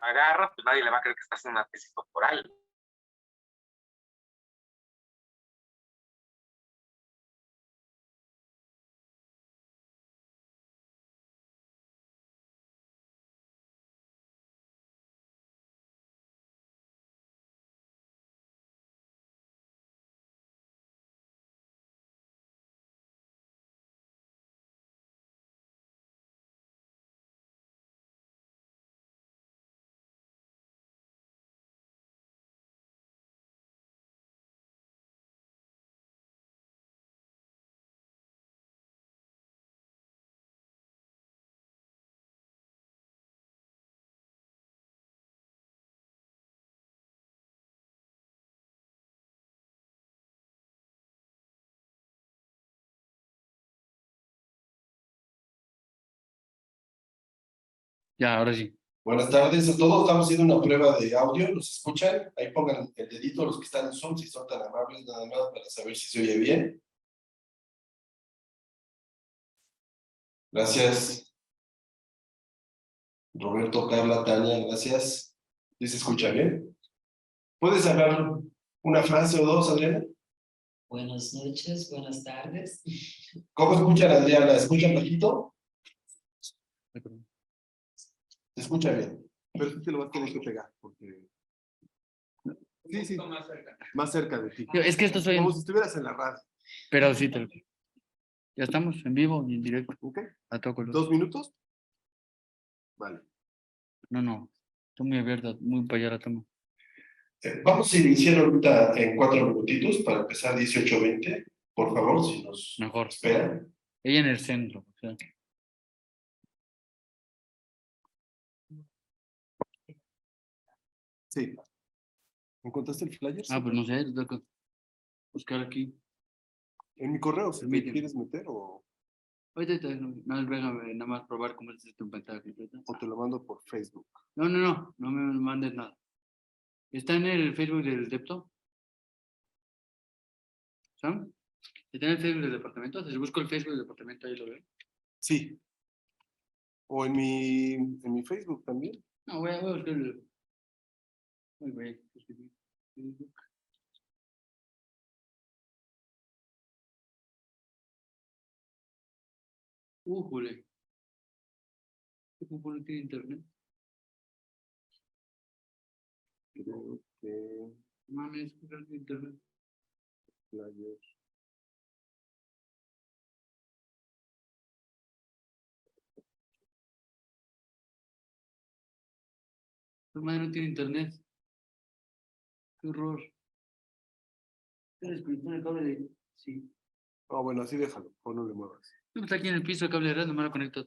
agarras, pues nadie le va a creer que estás haciendo una tesis doctoral. Ya, ahora sí. Buenas tardes a todos. Estamos haciendo una prueba de audio. ¿Nos escuchan? Ahí pongan el dedito los que están en Zoom, si son tan amables, nada más para saber si se oye bien. Gracias. Roberto, Carla, Tania, gracias. ¿Sí se escucha bien? ¿Puedes hablar una frase o dos, Adriana? Buenas noches, buenas tardes. ¿Cómo escuchan, Adriana? ¿Escuchan bajito? Se escucha bien. Pero sí te lo vas a tener que pegar, porque... Sí, sí. Más cerca de ti. Es que esto soy... Como si estuvieras en la radio. Pero sí, ya estamos en vivo y en directo. ¿Ok? A todo color. 2 minutos. Vale. No. Estoy muy abierta, muy para allá la toma. Vamos a iniciar ahorita en 4 minutitos para empezar 18:20. Por favor, si nos Mejor. esperan. Ella en el centro. O sea. Sí. ¿Encontraste el flyer? Ah, pues no sé, tengo que buscar aquí. En mi correo, si te Permíteme. quieres meter o Ahorita, nada más probar cómo es tu pantalla completa. te lo mando por Facebook. No me mandes nada. ¿Está en el Facebook del Depto? ¿Sam? ¿Está en el Facebook del departamento? Si busco el Facebook del departamento, ahí lo veo. Sí. O en mi Facebook también. No, voy a buscar el... Ay, güey, Facebook. Jule. ¿Cómo no tiene internet? Creo que Mames, ¿cómo no tiene internet? flyer. Tu madre no tiene internet. Qué horror. ¿Qué desconectó el cable de...? Sí. Ah, bueno, así déjalo. O no le muevas. No, está aquí en el piso el cable de red, nomás lo conecto.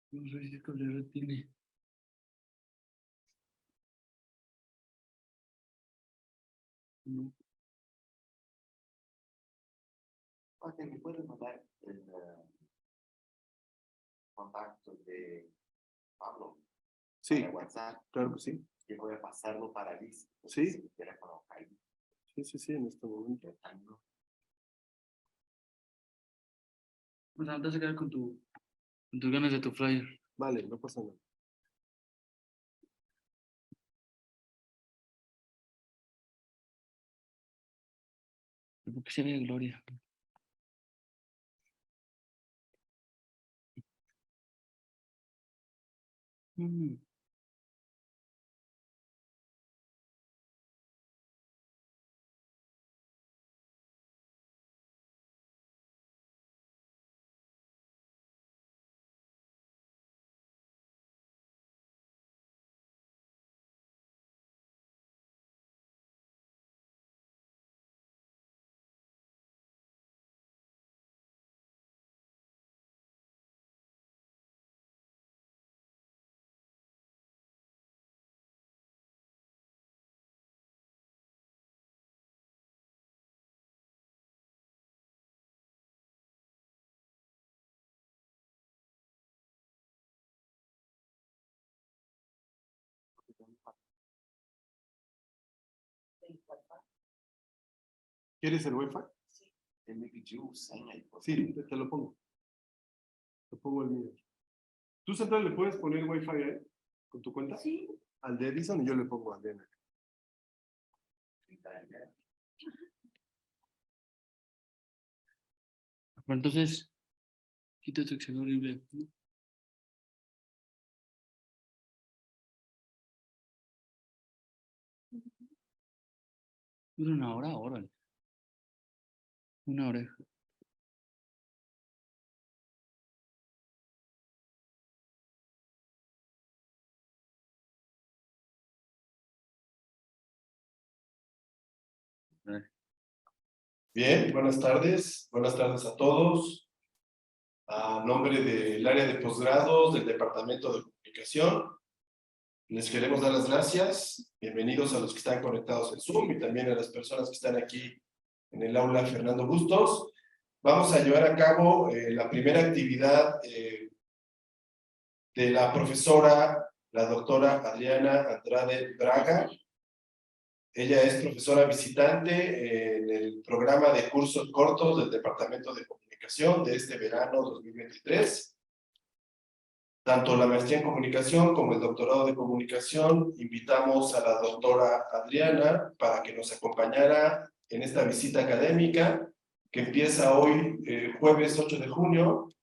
No sé si el cable de red tiene... No. Ok, ¿me puedes mandar el contacto de Pablo Sí, para WhatsApp? claro que sí. Yo voy a pasarlo para Liz. Sí. El teléfono ahí. Sí, en este momento. O sea, te vas a quedar con tus ganas de tu flyer. Vale, no pasa nada. ¿Por qué se ve Gloria? Mm. ¿Quieres el Wi-Fi? Él me pidió senha y pues, Sí, te lo pongo. Te pongo el mío. ¿Tú, Central, le puedes poner Wi-Fi ahí? ¿Con tu cuenta? Sí. Al de Edison y yo le pongo al de Ener. Entonces, quita tu acción horrible. ¿No? Dura una hora, órale. Una hora. Bien, buenas tardes. Buenas tardes a todos. A nombre del área de posgrados del Departamento de Comunicación, les queremos dar las gracias. Bienvenidos a los que están conectados en Zoom y también a las personas que están aquí en el aula Fernando Bustos. Vamos a llevar a cabo la primera actividad de la profesora, la doctora Adriana Andrade Braga. Ella es profesora visitante en el programa de cursos cortos del Departamento de Comunicación de este verano 2023. Tanto la maestría en comunicación como el doctorado de comunicación, invitamos a la doctora Adriana para que nos acompañara en esta visita académica que empieza hoy, jueves 8 de junio,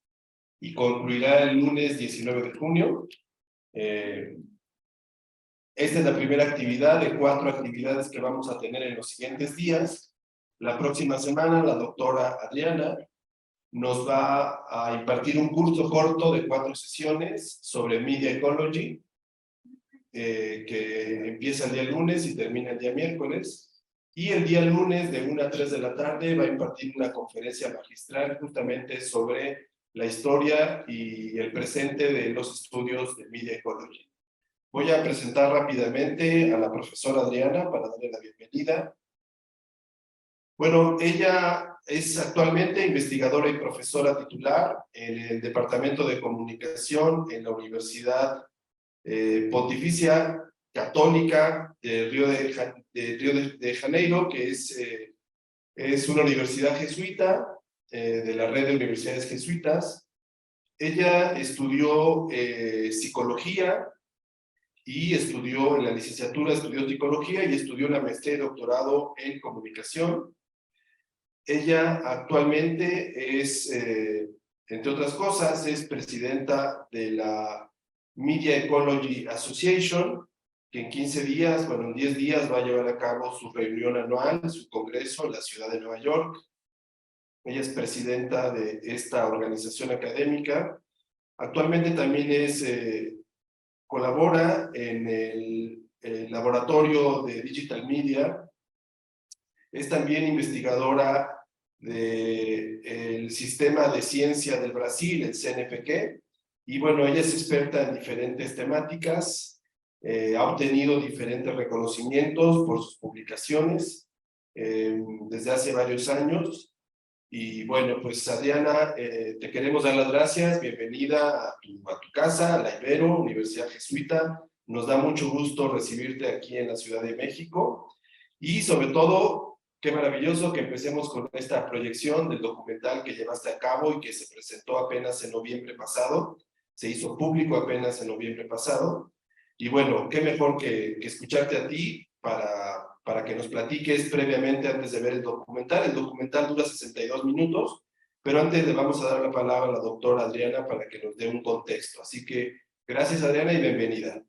y concluirá el lunes 19 de junio. Esta es la primera actividad de 4 actividades que vamos a tener en los siguientes días. La próxima semana, la doctora Adriana nos va a impartir un curso corto de 4 sesiones sobre Media Ecology, que empieza el día lunes y termina el día miércoles. Y el día lunes, de 1 a 3 de la tarde, va a impartir una conferencia magistral justamente sobre la historia y el presente de los estudios de Media Ecology. Voy a presentar rápidamente a la profesora Adriana para darle la bienvenida. Bueno, ella es actualmente investigadora y profesora titular en el Departamento de Comunicación en la Universidad Pontificia Católica de Río de Janeiro, que es una universidad jesuita, de la red de universidades jesuitas. Ella estudió psicología, y estudió en la licenciatura, estudió psicología y estudió la maestría y doctorado en comunicación. Ella actualmente es, entre otras cosas, es presidenta de la Media Ecology Association, que en 15 días, bueno, en 10 días va a llevar a cabo su reunión anual, su congreso en la ciudad de Nueva York. Ella es presidenta de esta organización académica. Actualmente también colabora en el laboratorio de Digital Media. Es también investigadora del Sistema de Ciencia del Brasil, el CNPq, y bueno, ella es experta en diferentes temáticas, ha obtenido diferentes reconocimientos por sus publicaciones desde hace varios años. Y bueno, pues Adriana, te queremos dar las gracias, bienvenida a tu casa, a la Ibero, Universidad Jesuita. Nos da mucho gusto recibirte aquí en la Ciudad de México. Y sobre todo, qué maravilloso que empecemos con esta proyección del documental que llevaste a cabo y que se presentó apenas en noviembre pasado. Se hizo público apenas en noviembre pasado. Y bueno, qué mejor que escucharte a ti para que nos platiques previamente antes de ver el documental. El documental dura 62 minutos, pero antes le vamos a dar la palabra a la doctora Adriana para que nos dé un contexto. Así que gracias, Adriana, y bienvenida.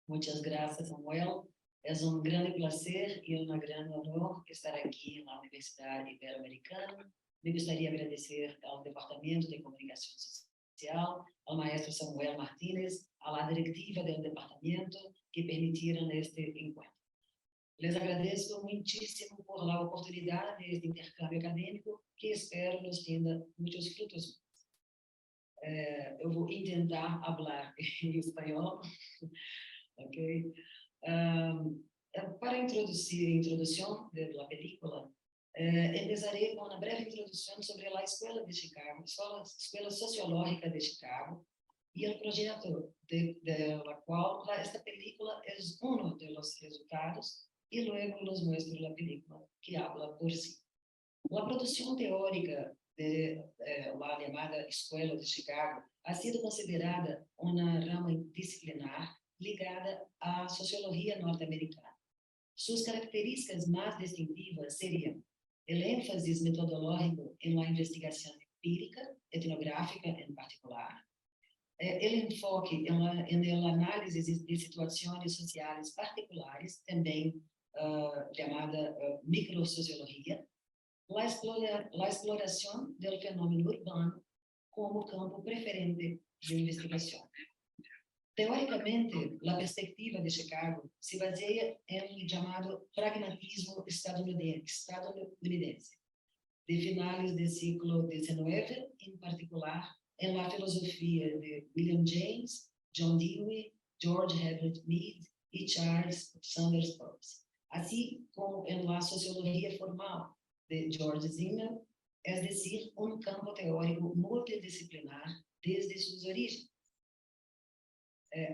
Muchas gracias, Samuel. Es un grande placer y una gran honor estar aquí en la Universidad Iberoamericana. Me gustaría agradecer al Departamento de Comunicación Social, al maestro Samuel Martínez, a la directiva del departamento que permitieron este encuentro. Les agradezco muchísimo por la oportunidad de este intercambio académico que espero nos tenga muchos frutos. Eu vou tentar hablar en español. Okay. Para introducción de la película, empezaré con una breve introducción sobre la Escuela de Chicago, Escuela Sociológica de Chicago, y el proyecto de la cual esta película es uno de los resultados y luego les muestro la película que habla por sí. La producción teórica de la llamada Escuela de Chicago ha sido considerada una rama disciplinar ligada a sociología norteamericana. Sus características más distintivas serían el énfasis metodológico en la investigación empírica, etnográfica en particular, el enfoque en el análisis de situaciones sociales particulares, también llamada microsociología, la exploración del fenómeno urbano como campo preferente de investigación. Teóricamente, la perspectiva de Chicago se basea en el llamado pragmatismo estadounidense, de finales del siglo XIX, en particular en la filosofía de William James, John Dewey, George Herbert Mead y Charles Sanders Peirce, así como en la sociología formal de George Simmel, es decir, un campo teórico multidisciplinar desde sus orígenes.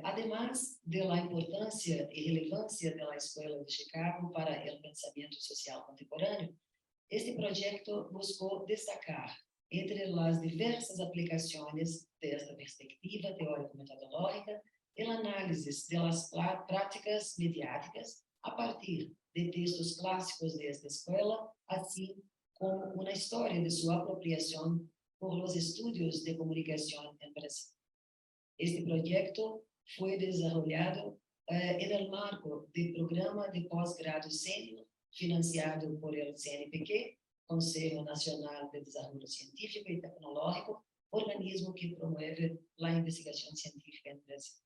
Además de la importancia y relevancia de la Escuela de Chicago para el pensamiento social contemporáneo, este proyecto buscó destacar entre las diversas aplicaciones de esta perspectiva teórico-metodológica el análisis de las prácticas mediáticas a partir de textos clásicos de esta escuela, así como una historia de su apropiación por los estudios de comunicación en Brasil. Este proyecto fue desarrollado en el marco del programa de posgrado senior financiado por el CNPq, Consejo Nacional de Desarrollo Científico y Tecnológico, organismo que promueve la investigación científica en Brasil.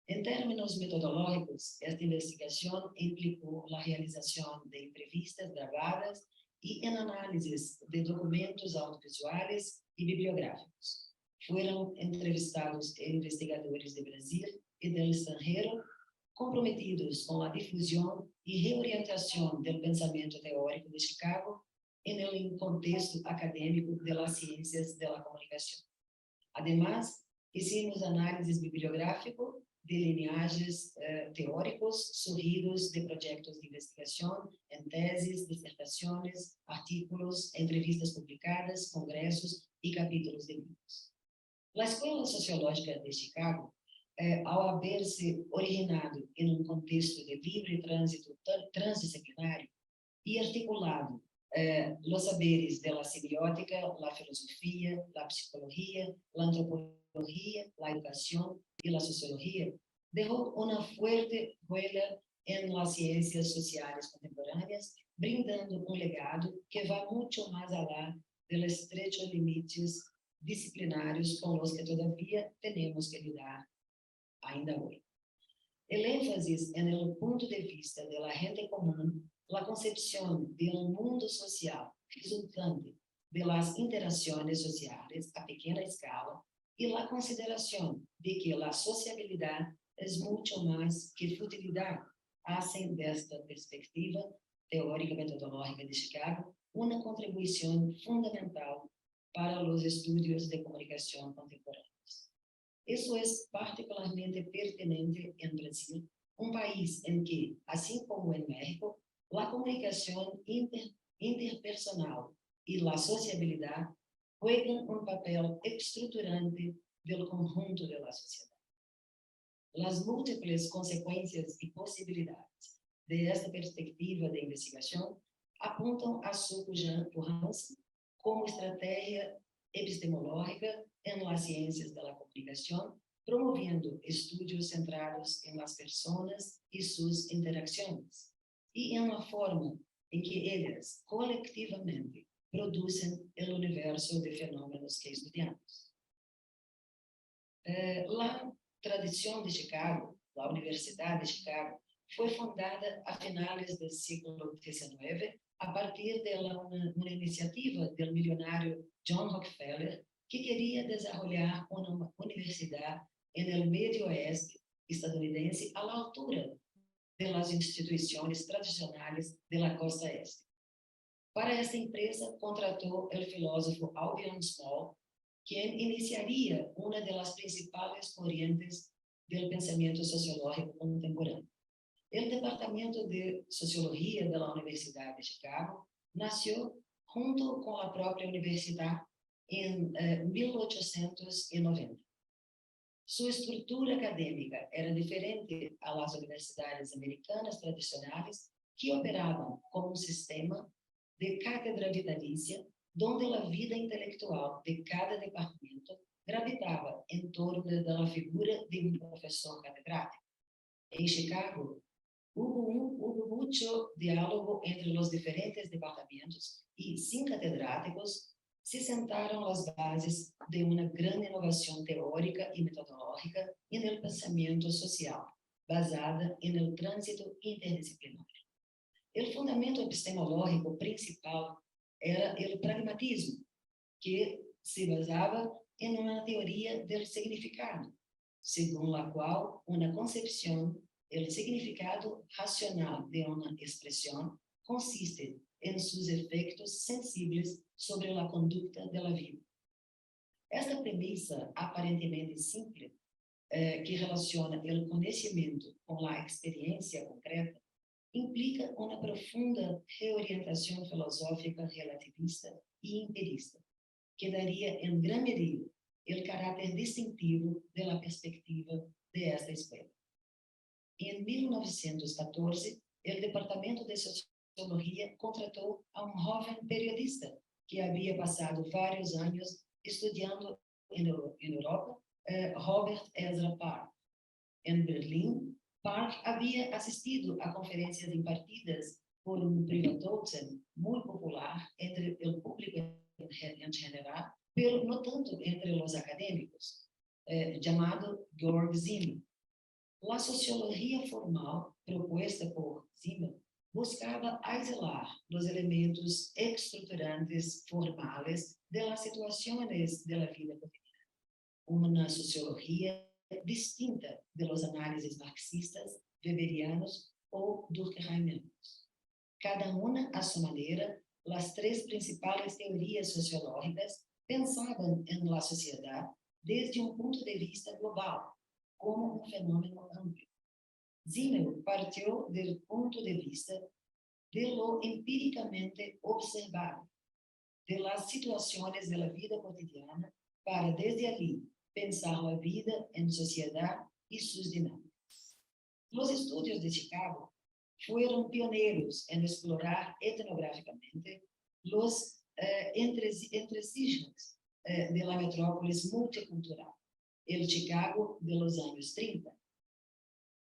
En términos metodológicos, esta investigación implicó la realización de entrevistas grabadas y en análisis de documentos audiovisuales y bibliográficos. Fueron entrevistados investigadores de Brasil y del extranjero comprometidos con la difusión y reorientación del pensamiento teórico de Chicago en el contexto académico de las ciencias de la comunicación. Además, hicimos análisis bibliográfico de lineajes teóricos surgidos de proyectos de investigación en tesis, disertaciones, artículos, entrevistas publicadas, congresos y capítulos de libros. La Escuela Sociológica de Chicago, ao haberse originado en un contexto de libre tránsito transdisciplinario y articulado los saberes de la semiótica, la filosofía, la psicología, la antropología, la educación y la sociología, dejó una fuerte huella en las ciencias sociales contemporáneas, brindando un legado que va mucho más allá de los estrechos límites disciplinarios con los que todavía tenemos que lidar ainda hoy. El énfasis en el punto de vista de la gente común, la concepción de un mundo social resultante de las interacciones sociales a pequeña escala y la consideración de que la sociabilidad es mucho más que futilidad, hacen de esta perspectiva teórica metodológica de Chicago una contribución fundamental para los estudios de comunicación contemporáneos. Eso es particularmente pertinente en Brasil, un país en que, así como en México, la comunicación interpersonal y la sociabilidad juegan un papel estructurante del conjunto de la sociedad. Las múltiples consecuencias y posibilidades de esta perspectiva de investigación apuntan a su pujança como estrategia epistemológica en las ciencias de la comunicación, promoviendo estudios centrados en las personas y sus interacciones, y en la forma en que ellas colectivamente producen el universo de fenómenos que estudiamos. La tradición de Chicago, la Universidad de Chicago, fue fundada a finales del siglo XIX a partir de una iniciativa del millonario John Rockefeller, que quería desarrollar una universidad en el medio oeste estadounidense a la altura de las instituciones tradicionales de la costa este. Para esta empresa contrató el filósofo Albion Small, quien iniciaría una de las principales corrientes del pensamiento sociológico contemporáneo. El Departamento de Sociología de la Universidad de Chicago nació junto con la propia universidad en 1890. Su estructura académica era diferente a las universidades americanas tradicionales que operaban como un sistema de cátedra vitalicia, donde la vida intelectual de cada departamento gravitaba en torno de la figura de un profesor catedrático. En Chicago, hubo mucho diálogo entre los diferentes departamentos y, sin catedráticos, se sentaron las bases de una gran innovación teórica y metodológica en el pensamiento social, basada en el tránsito interdisciplinar. El fundamento epistemológico principal era el pragmatismo, que se basaba en una teoría del significado, según la cual una concepción, el significado racional de una expresión, consiste en sus efectos sensibles sobre la conducta de la vida. Esta premisa aparentemente simple, que relaciona el conocimiento con la experiencia concreta, implica una profunda reorientación filosófica relativista y empirista, que daría en gran medida el carácter distintivo de la perspectiva de esta escuela. En 1914, el Departamento de Sociología contrató a un joven periodista que había pasado varios años estudiando en Europa, Robert Ezra Park. En Berlín, Park había asistido a conferencias impartidas por un Privatdozent muy popular entre el público en general, pero no tanto entre los académicos, llamado Georg Simmel. La sociología formal propuesta por Simmel buscaba aislar los elementos estructurantes formales de las situaciones de la vida cotidiana. Una sociología distinta de los análisis marxistas, weberianos o durkheimianos. Cada una a su manera, las tres principales teorías sociológicas pensaban en la sociedad desde un punto de vista global, como un fenómeno amplio. Simmel partió del punto de vista de lo empíricamente observado, de las situaciones de la vida cotidiana, para desde allí pensar la vida en sociedad y sus dinámicas. Los estudios de Chicago fueron pioneros en explorar etnográficamente los entresijos de la metrópolis multicultural, el Chicago de los años 30.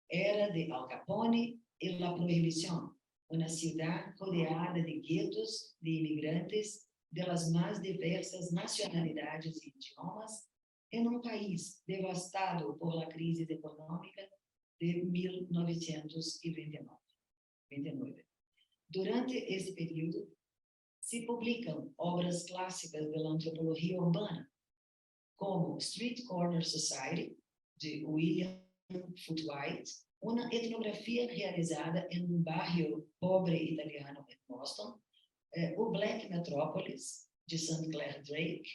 Era de Al Capone y la prohibición, una ciudad rodeada de guetos de inmigrantes de las más diversas nacionalidades y idiomas, en un país devastado por la crisis económica de 1929. Durante este periodo, se publican obras clásicas de la antropología urbana, como Street Corner Society, de William Footwhite, una etnografía realizada en un barrio pobre italiano en Boston, o Black Metropolis, de St. Clair Drake,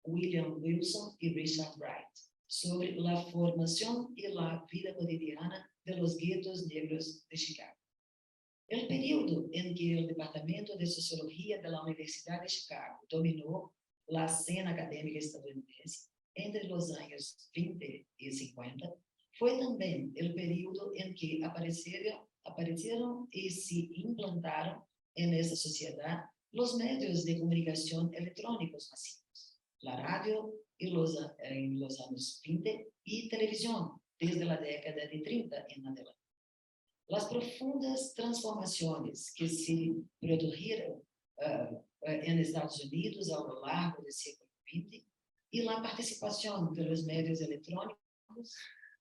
William Wilson y Richard Wright, sobre la formación y la vida cotidiana de los guetos negros de Chicago. El periodo en que el Departamento de Sociología de la Universidad de Chicago dominó la escena académica estadounidense entre los años 20 y 50, fue también el periodo en que aparecieron y se implantaron en esa sociedad los medios de comunicación electrónicos masivos, la radio en los años 20 y televisión desde la década de 30 en adelante. Las profundas transformaciones que se produjeron en Estados Unidos a lo largo del siglo XX y la participación de los medios electrónicos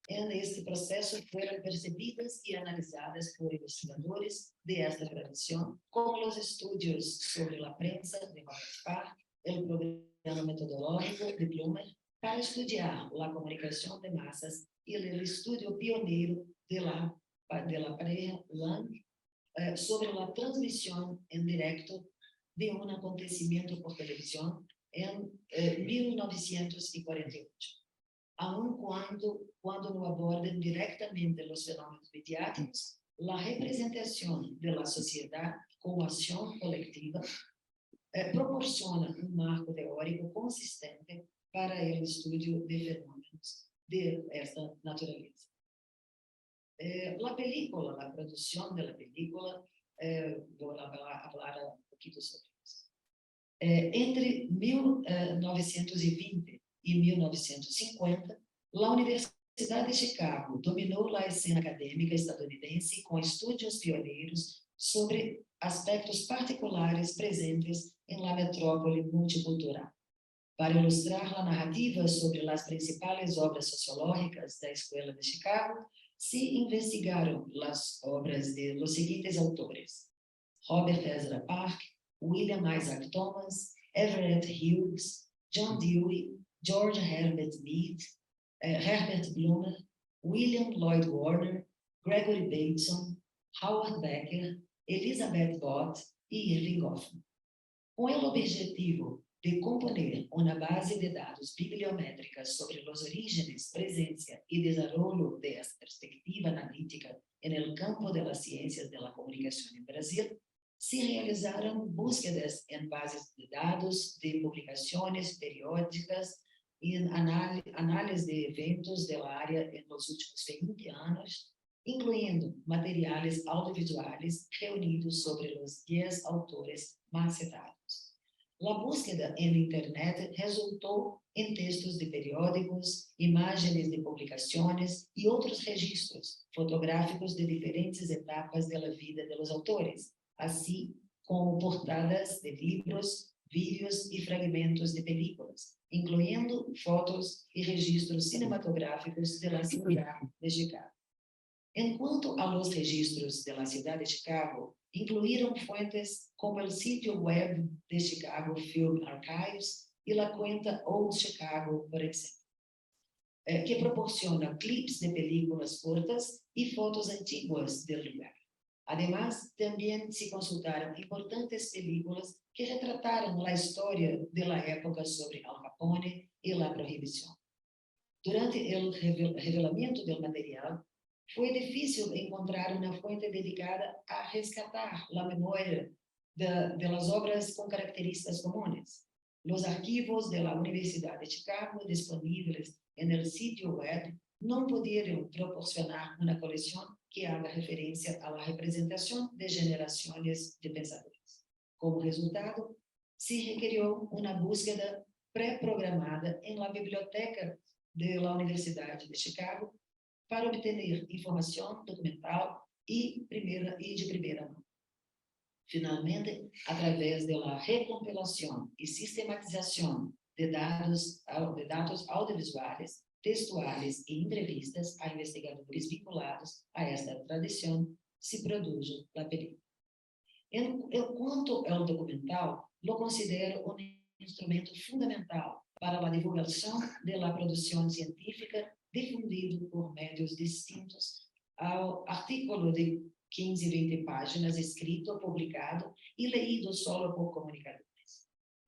en este proceso fueron percibidas y analizadas por investigadores de esta tradición, como los estudios sobre la prensa de Robert Park, el programa metodológico de Blumer, para estudiar la comunicación de masas y el estudio pionero de la pareja Lang sobre la transmisión en directo de un acontecimiento por televisión en 1948. Aun cuando no abordan directamente los fenómenos mediáticos, la representación de la sociedad como acción colectiva proporciona un marco teórico consistente para el estudio de fenómenos de esta naturaleza. La película, la producción de la película, voy a hablar un poquito sobre eso. Entre 1920 y 1950, la Universidad de Chicago dominou a escena acadêmica estadunidense com estudos pioneiros sobre aspectos particulares presentes em la metrópole multicultural. Para ilustrar a narrativa sobre as principais obras sociológicas da Escola de Chicago, se investigaram as obras de los seguintes autores: Robert Ezra Park, William Isaac Thomas, Everett Hughes, John Dewey, George Herbert Mead, Herbert Blumer, William Lloyd Warner, Gregory Bateson, Howard Becker, Elizabeth Bott e Irving Goffman. Com o objetivo de componer uma base de dados bibliométricas sobre os orígenes, presencia e desarrollo de esta perspectiva analítica en el campo de las ciencias de la comunicación en Brasil, se realizaram búsquedas em bases de dados de publicações periódicas e análise de eventos da área nos últimos 20 anos, incluindo materiais audiovisuais reunidos sobre os 10 autores mais citados. A búsqueda em internet resultou em textos de periódicos, imagens de publicações e outros registros fotográficos de diferentes etapas da vida dos autores, assim como portadas de livros, vídeos e fragmentos de películas, incluindo fotos e registros cinematográficos da cidade de Chicago. Enquanto a los registros da cidade de Chicago incluíram fuentes como o sítio web de Chicago Film Archives e a conta Old Chicago, por exemplo, que proporciona clips de películas curtas e fotos antiguas do lugar. Además, também se consultaram importantes películas que retrataram a história da época sobre Al Capone e a proibição. Durante o revelamento do material, foi difícil encontrar uma fonte dedicada a resgatar a memória das obras com características comuns. Os arquivos da Universidade de Chicago disponíveis no sítio web não puderam proporcionar uma coleção que haga referência à representação de gerações de pensadores. Como resultado, se requeriu uma búsqueda pré-programada em la biblioteca da Universidade de Chicago para obter informação documental e de primeira mão. Finalmente, através da recompilação e sistematização de dados audiovisuais, textuais e entrevistas a investigadores vinculados a esta tradição, se produz a película. Quanto ao documental, lo considero um instrumento fundamental para a divulgação da produção científica difundido por meios distintos ao artículo de 15, 20 páginas escrito, publicado e leído solo por comunicadores.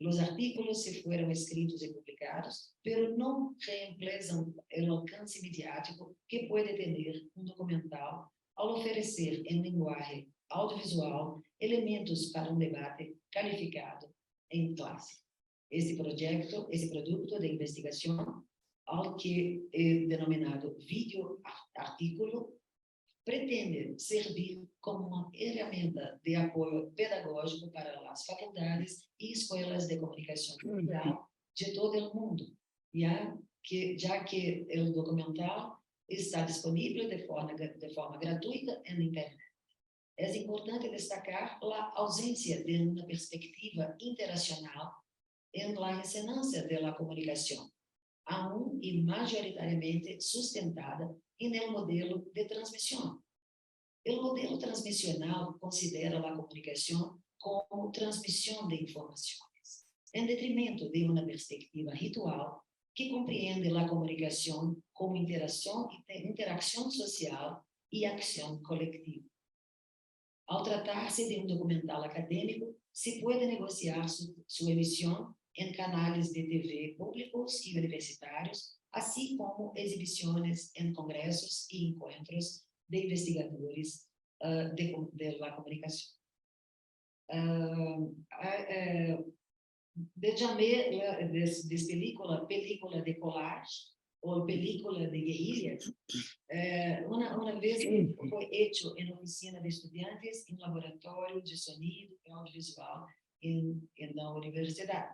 Os artículos se foram escritos e publicados, pero não reemplazam o alcance midiático que pode ter documental ao oferecer em linguagem audiovisual elementos para debate qualificado em classe. Esse produto de investigação, ao que é denominado vídeo artículo, pretende servir como uma ferramenta de apoio pedagógico para as faculdades e escolas de comunicação social de todo o mundo, já que o documental está disponível de forma gratuita na internet. É importante destacar a ausência de uma perspectiva internacional em la enseñanza de la comunicação, aún e majoritariamente sustentada em el modelo de transmissão. O modelo transmissional considera a comunicação como transmissão de informações, em detrimento de uma perspectiva ritual que compreende a comunicação como interação social e ação coletiva. Ao tratar-se de documental acadêmico, se pode negociar sua emissão em canais de TV públicos e universitários, assim como exibições em congressos e encontros de investigadores de la comunicación. Benjamin, de película de collage o película de guerrilha, uma vez foi hecho em oficina de estudantes em laboratório de sonido e audiovisual na universidade.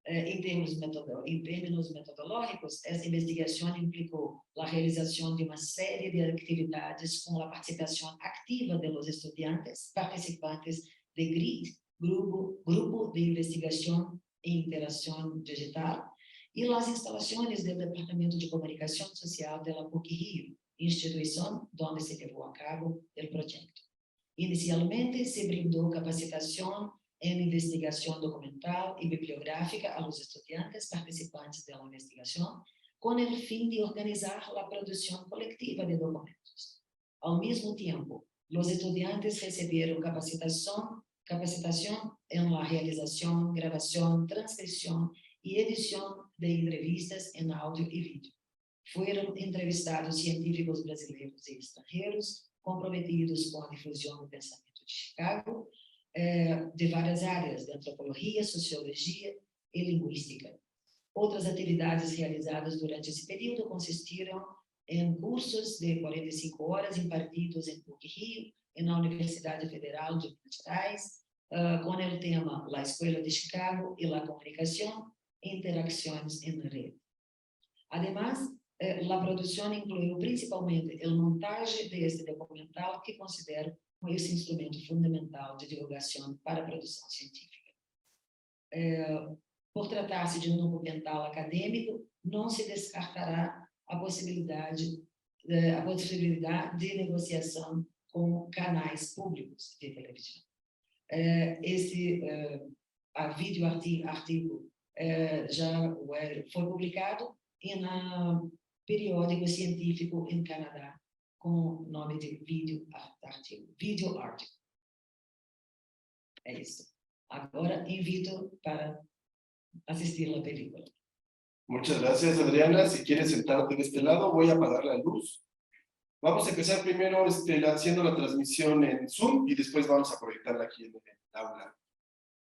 Em termos metodológicos, essa investigação implicou a realização de uma série de atividades com a participação ativa dos estudantes, participantes de GRID, Grupo de Investigação e Interação Digital, e as instalações do Departamento de Comunicação Social da PUC-Rio, instituição onde se levou a cabo o projeto. Inicialmente, se brindou capacitação em investigação documental e bibliográfica a los estudantes participantes da investigação, com o fim de organizar a produção coletiva de documentos. Ao mesmo tempo, os estudantes receberam capacitação em la realização, gravação, transcrição e edição de entrevistas em áudio e vídeo. Foram entrevistados científicos brasileiros e estrangeiros comprometidos com a difusão do pensamento de Chicago, de várias áreas, de antropologia, sociologia e linguística. Outras atividades realizadas durante esse período consistiram em cursos de 45 horas impartidos em PUC-Rio e na Universidade Federal de Minas Gerais, com o tema La Escuela de Chicago y la Comunicación e Interacciones en Red. Además, a produção incluiu principalmente a montagem deste documental que considero esse instrumento fundamental de divulgação para a produção científica. Por tratar-se de um documental acadêmico, não se descartará a possibilidade de negociação com canais públicos de televisão. Esse artigo já foi publicado em um periódico científico em Canadá, com o nome de Video Article. É isso. Agora invito para assistir a película. Muchas gracias, Adriana. Si quieres sentarte de este lado, voy a apagar la luz. Vamos a empezar primero haciendo la transmisión en Zoom y después vamos a proyectarla aquí en el aula.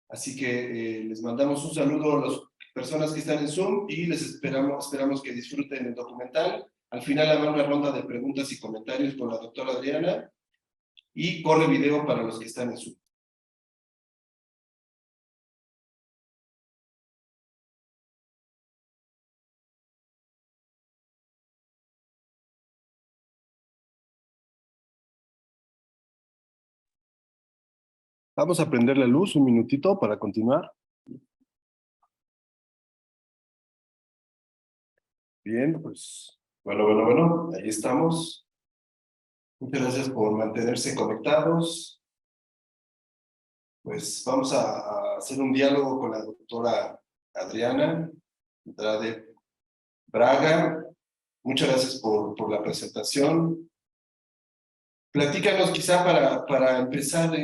Así que les mandamos un saludo a las personas que están en Zoom y les esperamos que disfruten el documental. Al final habrá una ronda de preguntas y comentarios con la doctora Adriana y corre video para los que están en Zoom. Vamos a prender la luz un minutito para continuar. Bien, pues, bueno, ahí estamos. Muchas gracias por mantenerse conectados. Pues vamos a hacer un diálogo con la doctora Adriana Andrade Braga. Muchas gracias por la presentación. Platícanos quizá para empezar,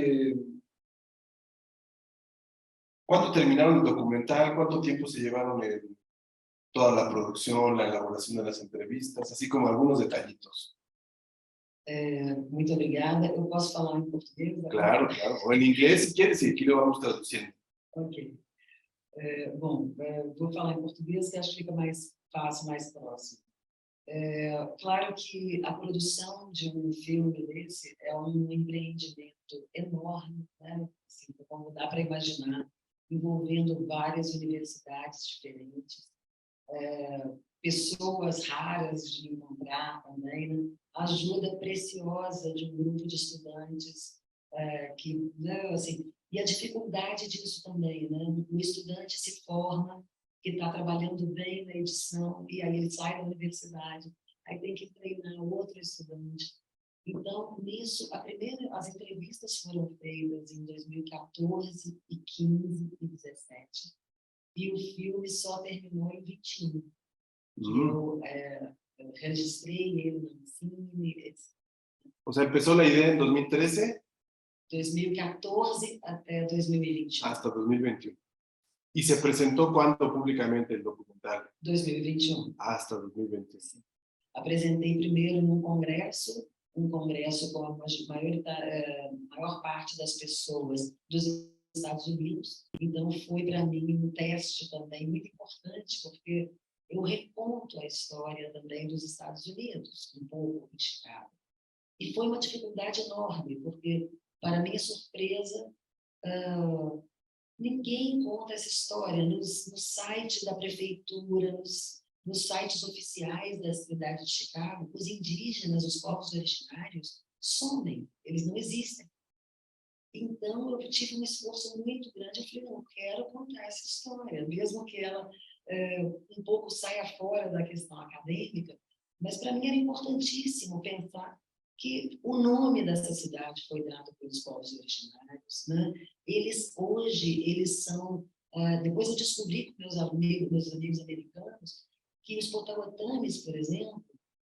¿cuándo terminaron el documental? ¿Cuánto tiempo se llevaron en toda la producción, la elaboración de las entrevistas, así como algunos detallitos? Muito obrigada. Eu posso falar em português? Claro. O en inglés, si quieres, y aquí lo vamos traduciendo. Ok. Bom, vou falar em português, que acho que fica mais fácil, mais próximo. Claro que a produção de um filme desse é um empreendimento enorme, né? Assim, como dá para imaginar, envolvendo várias universidades diferentes, pessoas raras de encontrar também, né? Ajuda preciosa de um grupo de estudantes que, né, assim, e a dificuldade disso também, né? O estudante se forma, que está trabalhando bem na edição, e aí ele sai da universidade, aí tem que treinar outro estudante. Então, nisso, as entrevistas foram feitas em 2014, e 15 e 17. E o filme só terminou em 21. Eu registrei ele no Cine. O sea, empezó la idea en 2013. 2014 até 2021. Hasta 2021. ¿Y se presentó cuándo públicamente el documental? 2021. Hasta 2021. Apresentei primeiro num congresso um congresso com a maior parte das pessoas dos Estados Unidos. Então, foi para mim um teste também muito importante, porque eu reconto a história também dos Estados Unidos, um pouco em Chicago. E foi uma dificuldade enorme, porque, para minha surpresa, ninguém conta essa história no site da prefeitura, nos sites oficiais da cidade de Chicago. Os indígenas, os povos originários, somem, eles não existem. Então, eu tive um esforço muito grande. Eu falei, não, eu quero contar essa história, mesmo que ela um pouco saia fora da questão acadêmica, mas para mim era importantíssimo pensar que o nome dessa cidade foi dado pelos povos originários, né? Hoje, eles são... depois eu descobri com meus amigos americanos, que os Potawatomis, por exemplo,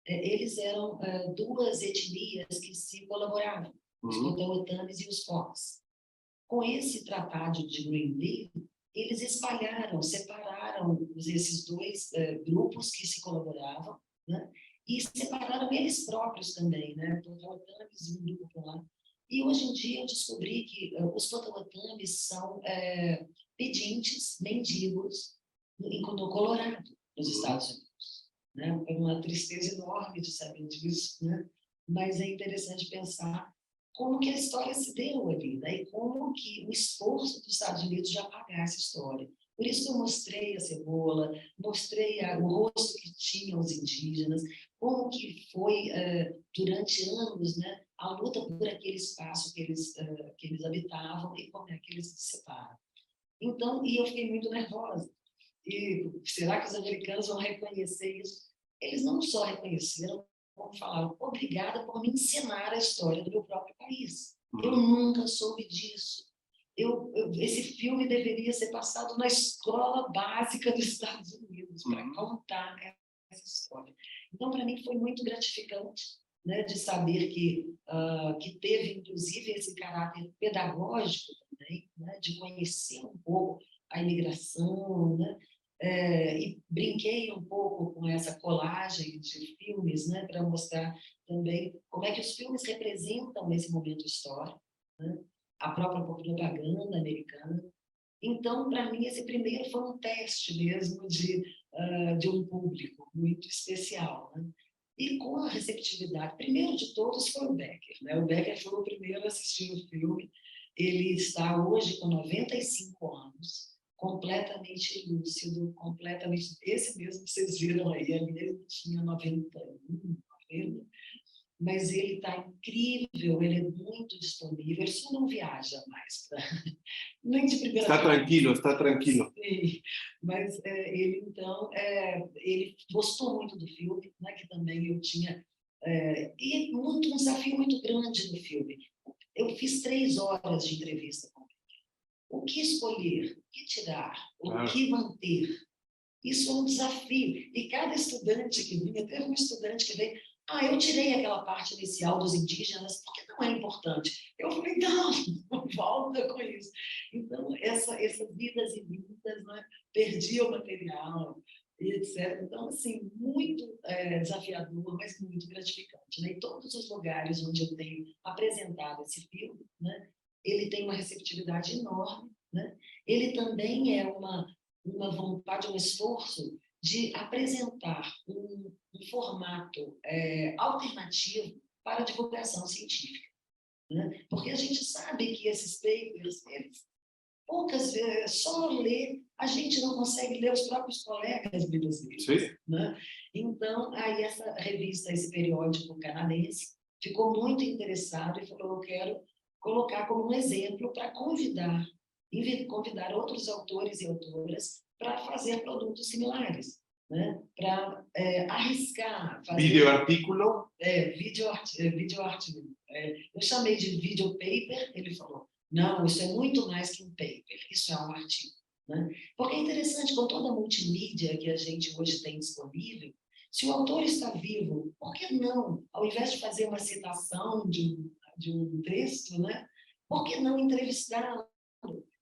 eles eram duas etnias que se colaboravam, os Potawatomis e os Fox. Com esse tratado de Greenville, eles espalharam, separaram esses dois grupos que se colaboravam, né? E separaram eles próprios também, né? Potawatomis e um grupo por lá. E hoje em dia eu descobri que os Potawatomis são pedintes, mendigos, no Colorado, nos Estados Unidos, né? É uma tristeza enorme de saber disso, né? Mas é interessante pensar como que a história se deu ali, né? E como que o esforço dos Estados Unidos de apagar essa história. Por isso eu mostrei a cebola, mostrei o rosto que tinham os indígenas, como que foi, durante anos, né, a luta por aquele espaço que eles habitavam e como é que eles se separam. Então, e eu fiquei muito nervosa. E será que os americanos vão reconhecer isso? Eles não só reconheceram, como falaram, obrigada por me ensinar a história do meu próprio país. Eu nunca soube disso. Esse filme deveria ser passado na escola básica dos Estados Unidos para contar essa história. Então, para mim, foi muito gratificante, né, de saber que teve, inclusive, esse caráter pedagógico também, né, de conhecer um pouco a imigração, né, e brinquei um pouco com essa colagem de filmes, né, para mostrar também como é que os filmes representam esse momento histórico, né, a própria propaganda americana. Então, para mim, esse primeiro foi um teste mesmo de um público muito especial, né? E com a receptividade, primeiro de todos foi o Becker, né? O Becker foi o primeiro a assistir o filme. Ele está hoje com 95 anos, completamente lúcido, completamente... Esse mesmo que vocês viram aí, ele tinha 91, 90, mas ele está incrível, ele é muito disponível, ele só não viaja mais, nem de primeira Está tranquilo, está tranquilo. Sim, mas ele, então, ele gostou muito do filme, né, que também eu tinha... e um desafio muito grande no filme. Eu fiz 3 horas de entrevista com ele. O que escolher, o que tirar, o que manter? Isso é um desafio. E cada estudante que vinha, teve um estudante que veio, eu tirei aquela parte inicial dos indígenas, porque não é importante. Eu falei, não volta com isso. Então, essas vidas e vindas, né, perdi o material, etc. Então, assim, muito desafiador, mas muito gratificante, né? Em todos os lugares onde eu tenho apresentado esse filme, né, ele tem uma receptividade enorme, né? Ele também é uma vontade, um esforço de apresentar um formato alternativo para a divulgação científica, né? Porque a gente sabe que esses papers, eles, poucas vezes, só ler, a gente não consegue ler os próprios colegas brasileiros, né? Então, aí essa revista, esse periódico canadense, ficou muito interessado e falou, eu quero colocar como um exemplo para convidar outros autores e autoras para fazer produtos similares, né? Para arriscar. Videoartículo? Videoartigo. Eu chamei de video paper, ele falou, não, isso é muito mais que um paper, isso é um artigo, né? Porque é interessante, com toda a multimídia que a gente hoje tem disponível, se o autor está vivo, por que não, ao invés de fazer uma citação de um texto, né? Por que não entrevistá-lo?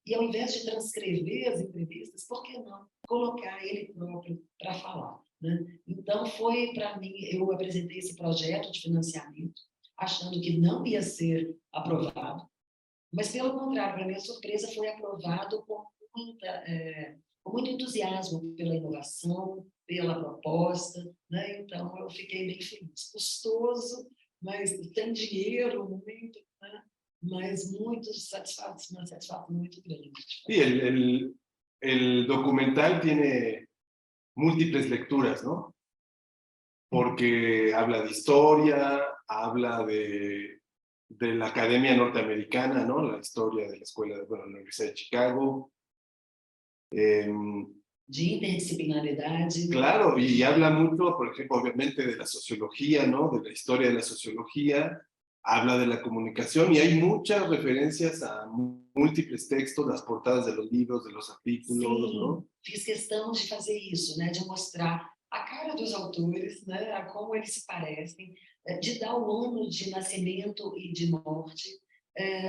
E ao invés de transcrever as entrevistas, por que não colocar ele próprio para falar, né? Então, foi para mim, eu apresentei esse projeto de financiamento achando que não ia ser aprovado, mas, pelo contrário, para minha surpresa, foi aprovado com muito entusiasmo pela inovação, pela proposta, né? Então, eu fiquei bem feliz. Custoso, mas tem dinheiro, muito, né? Mas muito satisfato, uma satisfação muito grande. Sí, el documental tiene múltiples lecturas, ¿no? Porque habla de historia, habla de la Academia Norteamericana, ¿no? La historia de la escuela, bueno, la Universidad de Chicago. De interdisciplinaridade. Claro, y habla mucho, por ejemplo, obviamente de la sociología, ¿no? De la historia de la sociología, habla de la comunicación y hay muchas referencias a múltiples textos, las portadas de los libros, de los artículos, Sim, ¿no? fiz questão de fazer isso, né? De mostrar a cara dos autores, né? A como eles se parecem, de dar o ano de nascimento e de morte,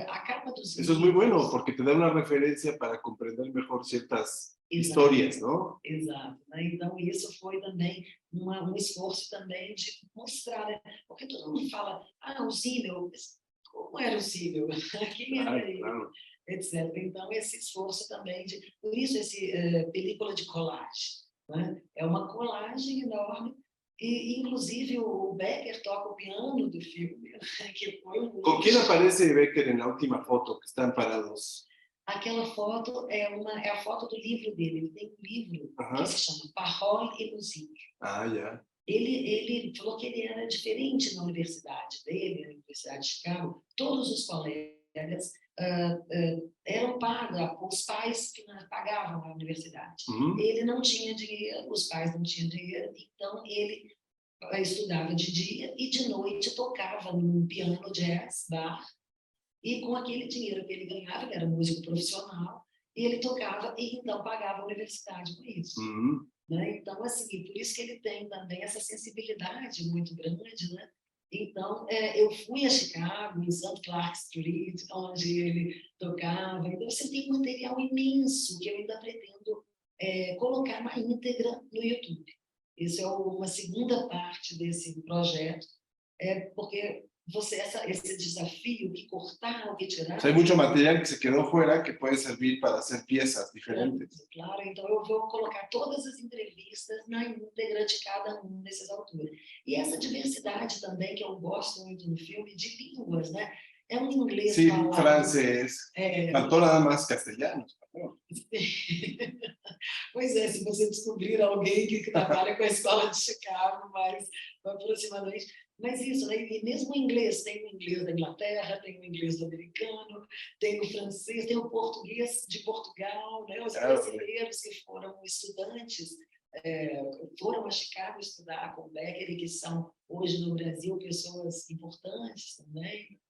a capa dos Eso es muy bueno porque te da una referencia para comprender mejor ciertas historias, ¿no? Exato. Né? Então, isso foi também esforço também de mostrar, né? Porque todo mundo fala, o Zimmel, como era o Zimmel? Quem era ele? Claro. Etc. Então, esse esforço também por isso esse película de colagem, né? É uma colagem enorme e inclusive o Becker toca o piano do filme, que foi ¿Con quién aparece Becker en la última foto que están parados? Aquela foto é a foto do livro dele. Ele tem um livro que se chama Parole et Musique. Ya. Ele falou que ele era diferente na universidade dele, na Universidade de Chicago. Todos os colegas eram pagos, os pais pagavam a universidade. Ele não tinha dinheiro, os pais não tinham dinheiro, então ele estudava de dia e de noite tocava num piano jazz bar. E com aquele dinheiro que ele ganhava, ele era músico profissional, e ele tocava e então pagava a universidade com isso. Né? Então, assim, por isso que ele tem também essa sensibilidade muito grande, né? Então, eu fui a Chicago, em St. Clark Street, onde ele tocava. Então, você tem um material imenso que eu ainda pretendo colocar na íntegra no YouTube. Isso é uma segunda parte desse projeto, porque ese desafío, que cortar o que tirar. Hay mucho material que se quedó fuera que puede servir para hacer piezas diferentes. Claro, então eu vou colocar todas as entrevistas na íntegra de cada desses autores. E essa diversidade também, que eu gosto muito no filme, de línguas, né? É um inglês Sí, falado. francés, faltó nada más castellano. Pois é, se você descobrir alguém que trabalha com a Escola de Chicago, mais aproximadamente. Mas isso, né? E mesmo o inglês, tem o inglês da Inglaterra, tem o inglês do americano, tem o francês, tem o português de Portugal, né? Os brasileiros que foram estudantes, foram a Chicago estudar com Becker e que são hoje no Brasil pessoas importantes também.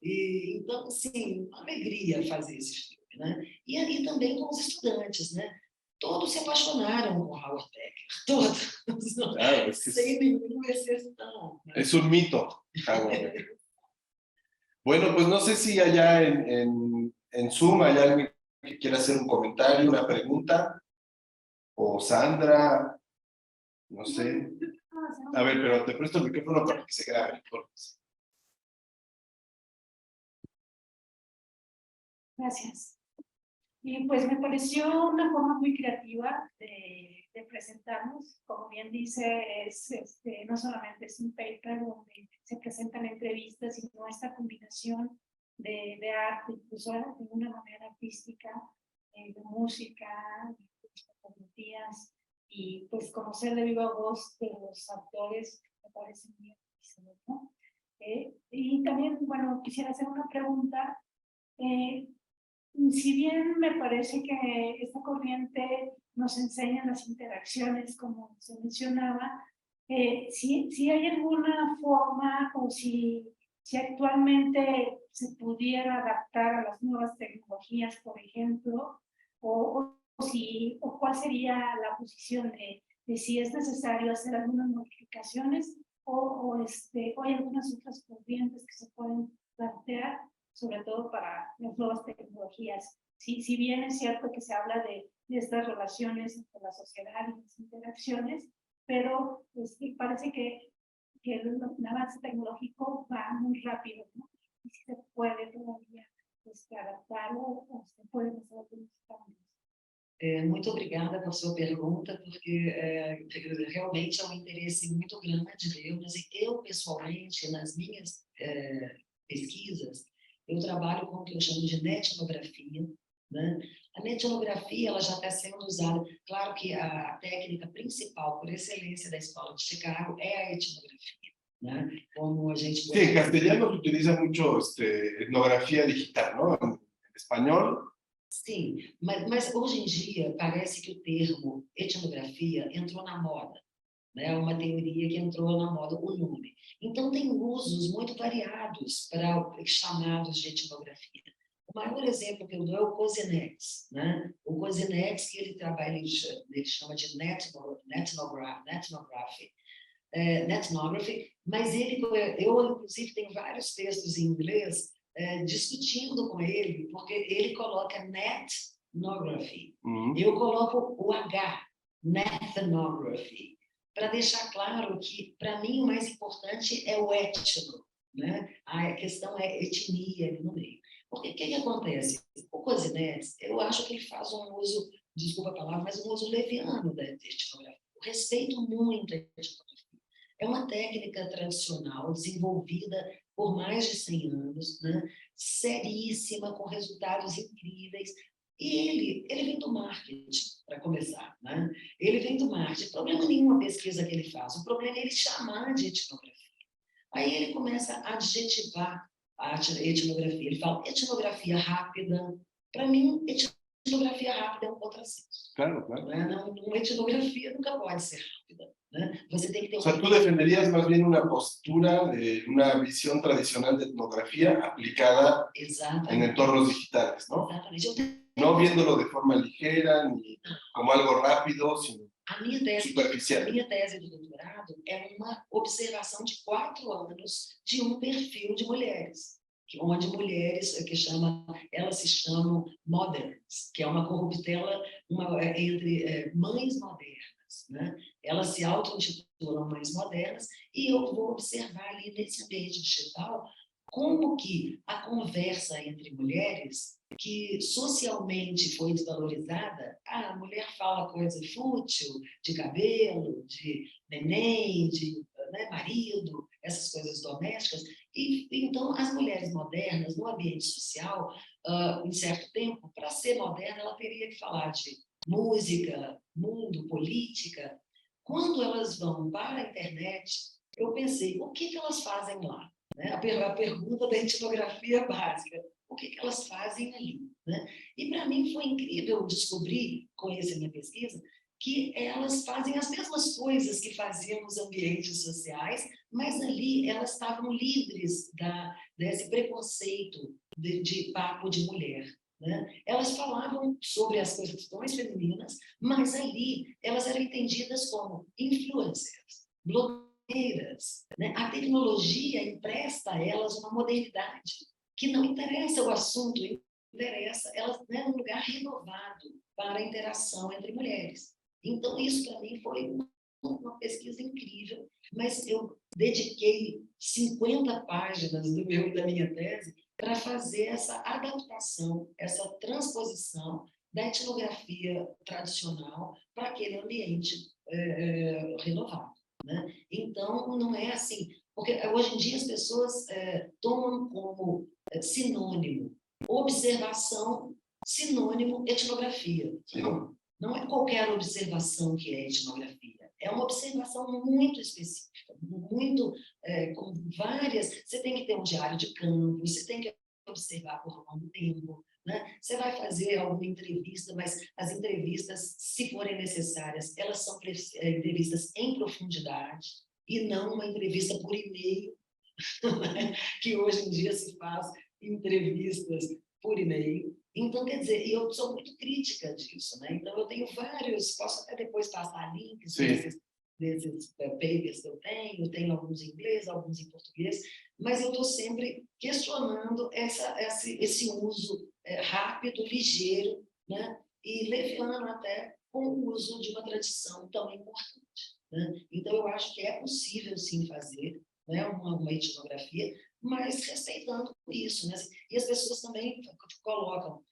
E, então, sim, uma alegria fazer esse filme, né? E ali também com os estudantes, né? Todos se apaixonaram com Howard Becker, todos, Claro, sem nenhuma exceção. ¿No? Es un mito, Howard Becker. Bueno, pues no sé si allá en Zoom hay alguien que quiera hacer un comentario, una pregunta, o Sandra, no sé. A ver, pero te presto el micrófono para que se grabe. Gracias. Y pues me pareció una forma muy creativa de presentarnos. Como bien dice, no solamente es un paper donde se presentan entrevistas, sino esta combinación de arte, incluso de una manera artística, de música, de fotografías, y pues conocer de viva voz de los autores me parece muy interesante, ¿no? Y también, bueno, quisiera hacer una pregunta. Si bien me parece que esta corriente nos enseña las interacciones, como se mencionaba, si hay alguna forma o si actualmente se pudiera adaptar a las nuevas tecnologías, por ejemplo, o cuál sería la posición de si es necesario hacer algunas modificaciones o hay algunas otras corrientes que se pueden plantear, sobre todo para las nuevas tecnologías. Si bien es cierto que se habla de estas relaciones entre la sociedad y las interacciones, pero parece que que el avance tecnológico va muy rápido, ¿no? Y si se puede todavía adaptarlo o se pueden hacer algunos cambios. Muito obrigada por sua pergunta, porque realmente é um interesse muito grande meu, mas eu, pessoalmente, nas minhas pesquisas, eu trabalho com o que eu chamo de netnografia, né? A netnografia ela já está sendo usada, claro que a técnica principal, por excelência da Escola de Chicago, é a etnografia, né? Como a gente... Sí, en castellano se utiliza mucho etnografía digital, ¿no? En español. Sim, mas hoje em dia parece que o termo etnografia entrou na moda, né? É uma teoria que entrou na moda, o nome. Então tem usos muito variados para chamados de etnografia. O maior exemplo que eu dou é o Kozinex, né? O Kozinex que ele trabalha, ele chama de netnography, mas eu inclusive tenho vários textos em inglês discutindo com ele, porque ele coloca netnography, eu coloco o H, nethnography, para deixar claro que, para mim, o mais importante é o etno, né? A questão é etnia ali no meio. Porque o que acontece? O Kozinex, eu acho que ele faz um uso, desculpa a palavra, mas um uso leviano da etnografia. Eu respeito muito a etnografia. É uma técnica tradicional, desenvolvida por mais de 100 anos, né? Seríssima, com resultados incríveis. E ele vem do marketing, para começar, né? Ele vem do marketing. Problema nenhum a pesquisa que ele faz. O problema é ele chamar de etnografia. Aí ele começa a adjetivar a etnografia. Ele fala etnografia rápida. Para mim, etnografia rápida é um contrassenso. Claro, claro. Uma etnografia nunca pode ser rápida, né? Você tem que ter O sea, tú defenderías más bien una postura de una visión tradicional de etnografía aplicada en entornos digitales, ¿no? Exatamente. No viéndolo de forma ligera, ni como algo rápido, sino superficial. A minha tese de doutorado é uma observação de 4 anos de um perfil de mulheres, onde mulheres elas se chamam moderns, que é uma corruptela entre mães modernas, né? Elas se auto-intitulam mães modernas, e eu vou observar ali nesse ambiente digital como que a conversa entre mulheres, que socialmente foi desvalorizada, a mulher fala coisa fútil, de cabelo, de neném, de marido, essas coisas domésticas, e então as mulheres modernas no ambiente social, em certo tempo, para ser moderna, ela teria que falar de música, mundo, política. Quando elas vão para a internet, eu pensei, o que elas fazem lá? Né? A pergunta da etnografia básica, o que elas fazem ali? Né? E para mim foi incrível descobrir, com essa minha pesquisa, que elas fazem as mesmas coisas que faziam nos ambientes sociais, mas ali elas estavam livres desse preconceito de papo de mulher. Né? Elas falavam sobre as questões femininas, mas ali elas eram entendidas como influencers, blogueiras. Né? A tecnologia empresta a elas uma modernidade que não interessa o assunto, interessa elas, né, um lugar renovado para a interação entre mulheres. Então, isso para mim foi uma pesquisa incrível, mas eu dediquei 50 páginas da minha tese para fazer essa adaptação, essa transposição da etnografia tradicional para aquele ambiente renovado. Né? Então, não é assim, porque hoje em dia as pessoas tomam como sinônimo observação, sinônimo etnografia. Não é qualquer observação que é etnografia, é uma observação muito específica, muito, com várias... Você tem que ter um diário de campo, você tem que observar por longo tempo, né? Você vai fazer alguma entrevista, mas as entrevistas, se forem necessárias, elas são entrevistas em profundidade e não uma entrevista por e-mail, né? Que hoje em dia se faz entrevistas por e-mail. Então, quer dizer, eu sou muito crítica disso, né? Então, eu tenho vários, posso até depois passar links desses papers que eu tenho alguns em inglês, alguns em português, mas eu estou sempre questionando esse uso rápido, ligeiro, né? E leviano até com o uso de uma tradição tão importante. né? Então, eu acho que é possível, sim, fazer, né, uma etnografia, mas respeitando isso, né? E as pessoas também colocam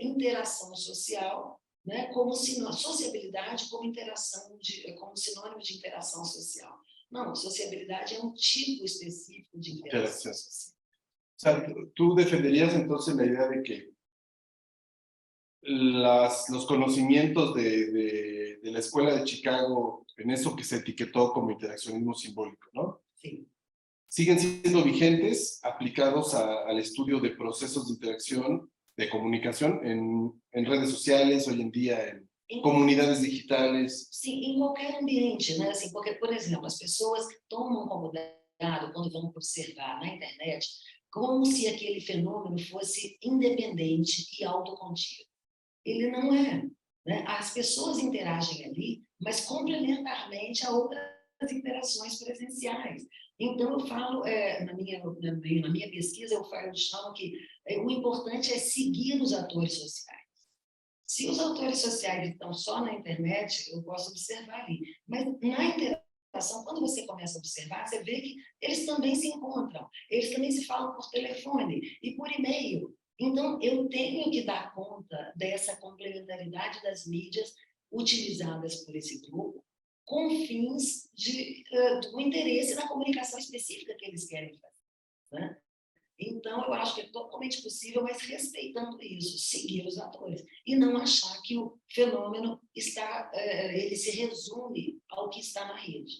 interação social, né, como sociabilidade como como sinônimo de interação social. Não, sociabilidade é um tipo específico de interação social. O sea, tú defenderías entonces la idea de que los conocimientos de la Escuela de Chicago, en eso que se etiquetó como interaccionismo simbólico, ¿no? Sí. Siguen siendo vigentes, aplicados al estudio de procesos de interacción, de comunicación en redes sociales, hoy en día en comunidades digitales. Sim, em qualquer ambiente, né? Assim, porque, por exemplo, as pessoas tomam como dado quando vão observar na internet, como se aquele fenômeno fosse independente e autocontido. Ele não é, né? As pessoas interagem ali, mas complementarmente a outras interações presenciais. Então, eu falo, na minha pesquisa, eu chamo que o importante é seguir os atores sociais. Se os autores sociais estão só na internet, eu posso observar ali. Mas na interação, quando você começa a observar, você vê que eles também se encontram, eles também se falam por telefone e por e-mail. Então, eu tenho que dar conta dessa complementaridade das mídias utilizadas por esse grupo com fins do interesse na comunicação específica que eles querem fazer, né? Então, eu acho que é totalmente possível, mas respeitando isso, seguir os atores, e não achar que o fenômeno ele se resume ao que está na rede,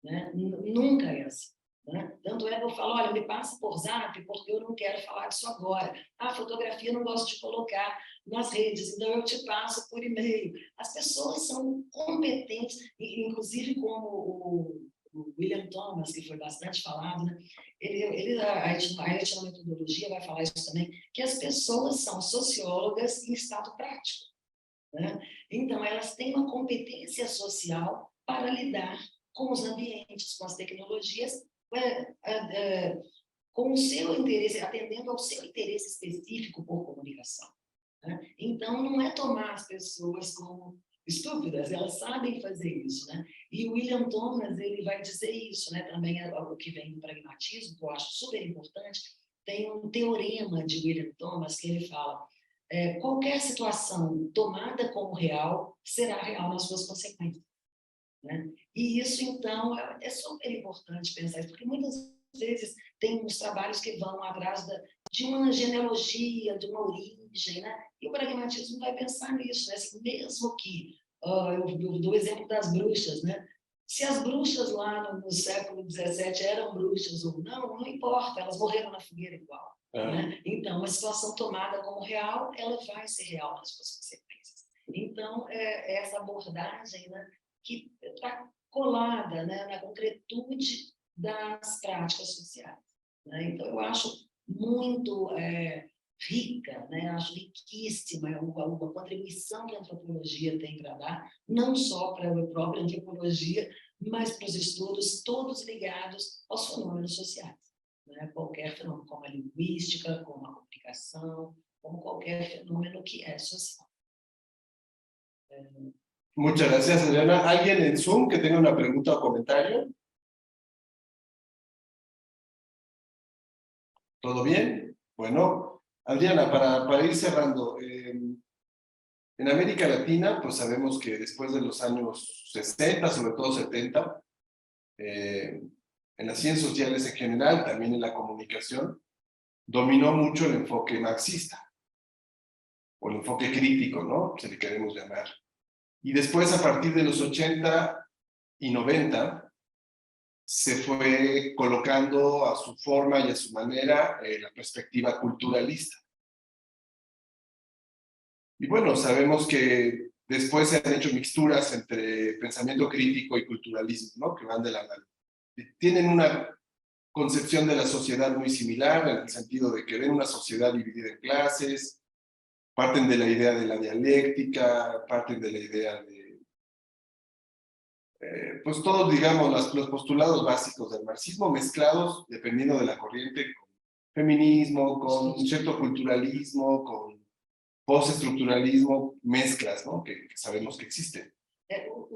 né? Nunca é assim, né? Tanto é que eu falo, olha, me passa por zap, porque eu não quero falar disso agora. A fotografia eu não gosto de colocar nas redes, então eu te passo por e-mail. As pessoas são competentes, inclusive como o William Thomas, que foi bastante falado, né? A etnometodologia vai falar isso também, que as pessoas são sociólogas em estado prático, né? Então, elas têm uma competência social para lidar com os ambientes, com as tecnologias, com o seu interesse, atendendo ao seu interesse específico por comunicação, né? Então, não é tomar as pessoas como estúpidas, elas sabem fazer isso, né? E o William Thomas, ele vai dizer isso, né? Também o que vem do pragmatismo, que eu acho super importante, tem um teorema de William Thomas que ele fala, qualquer situação tomada como real será real nas suas consequências, né? E isso, então, é super importante pensar isso, porque muitas vezes tem uns trabalhos que vão atrás de uma genealogia, de uma origem, né? E o pragmatismo vai pensar nisso, né? Assim, mesmo que, eu dou o exemplo das bruxas, né? Se as bruxas lá no século XVII eram bruxas ou não, não importa, elas morreram na fogueira igual, né? Então, uma situação tomada como real, ela vai ser real nas suas consequências. Então, essa abordagem, né, que está colada, né, na concretude das práticas sociais, né? Então, eu acho muito rica, né? Acho riquíssima a contribuição que a antropologia tem para dar, não só para a própria antropologia, mas para os estudos todos ligados aos fenômenos sociais, né? Qualquer fenômeno, como a linguística, como a comunicação, como qualquer fenômeno que é social. Muchas gracias, Adriana. ¿Alguien en Zoom que tenga una pregunta o comentario? ¿Todo bien? Bueno, Adriana, para ir cerrando, en América Latina, pues sabemos que después de los años 60, sobre todo 70, en las ciencias sociales en general, también en la comunicación, dominó mucho el enfoque marxista, o el enfoque crítico, ¿no? Si le queremos llamar. Y después, a partir de los 80 y 90, se fue colocando a su forma y a su manera la perspectiva culturalista. Y bueno, sabemos que después se han hecho mixturas entre pensamiento crítico y culturalismo, ¿no? Que van de la mano. Tienen una concepción de la sociedad muy similar, en el sentido de que ven una sociedad dividida en clases, parten de la idea de la dialéctica, parten de la idea de pues todos, digamos, los postulados básicos del marxismo mezclados, dependiendo de la corriente, con feminismo, con cierto culturalismo, con postestructuralismo, mezclas, ¿no? Que sabemos que existen.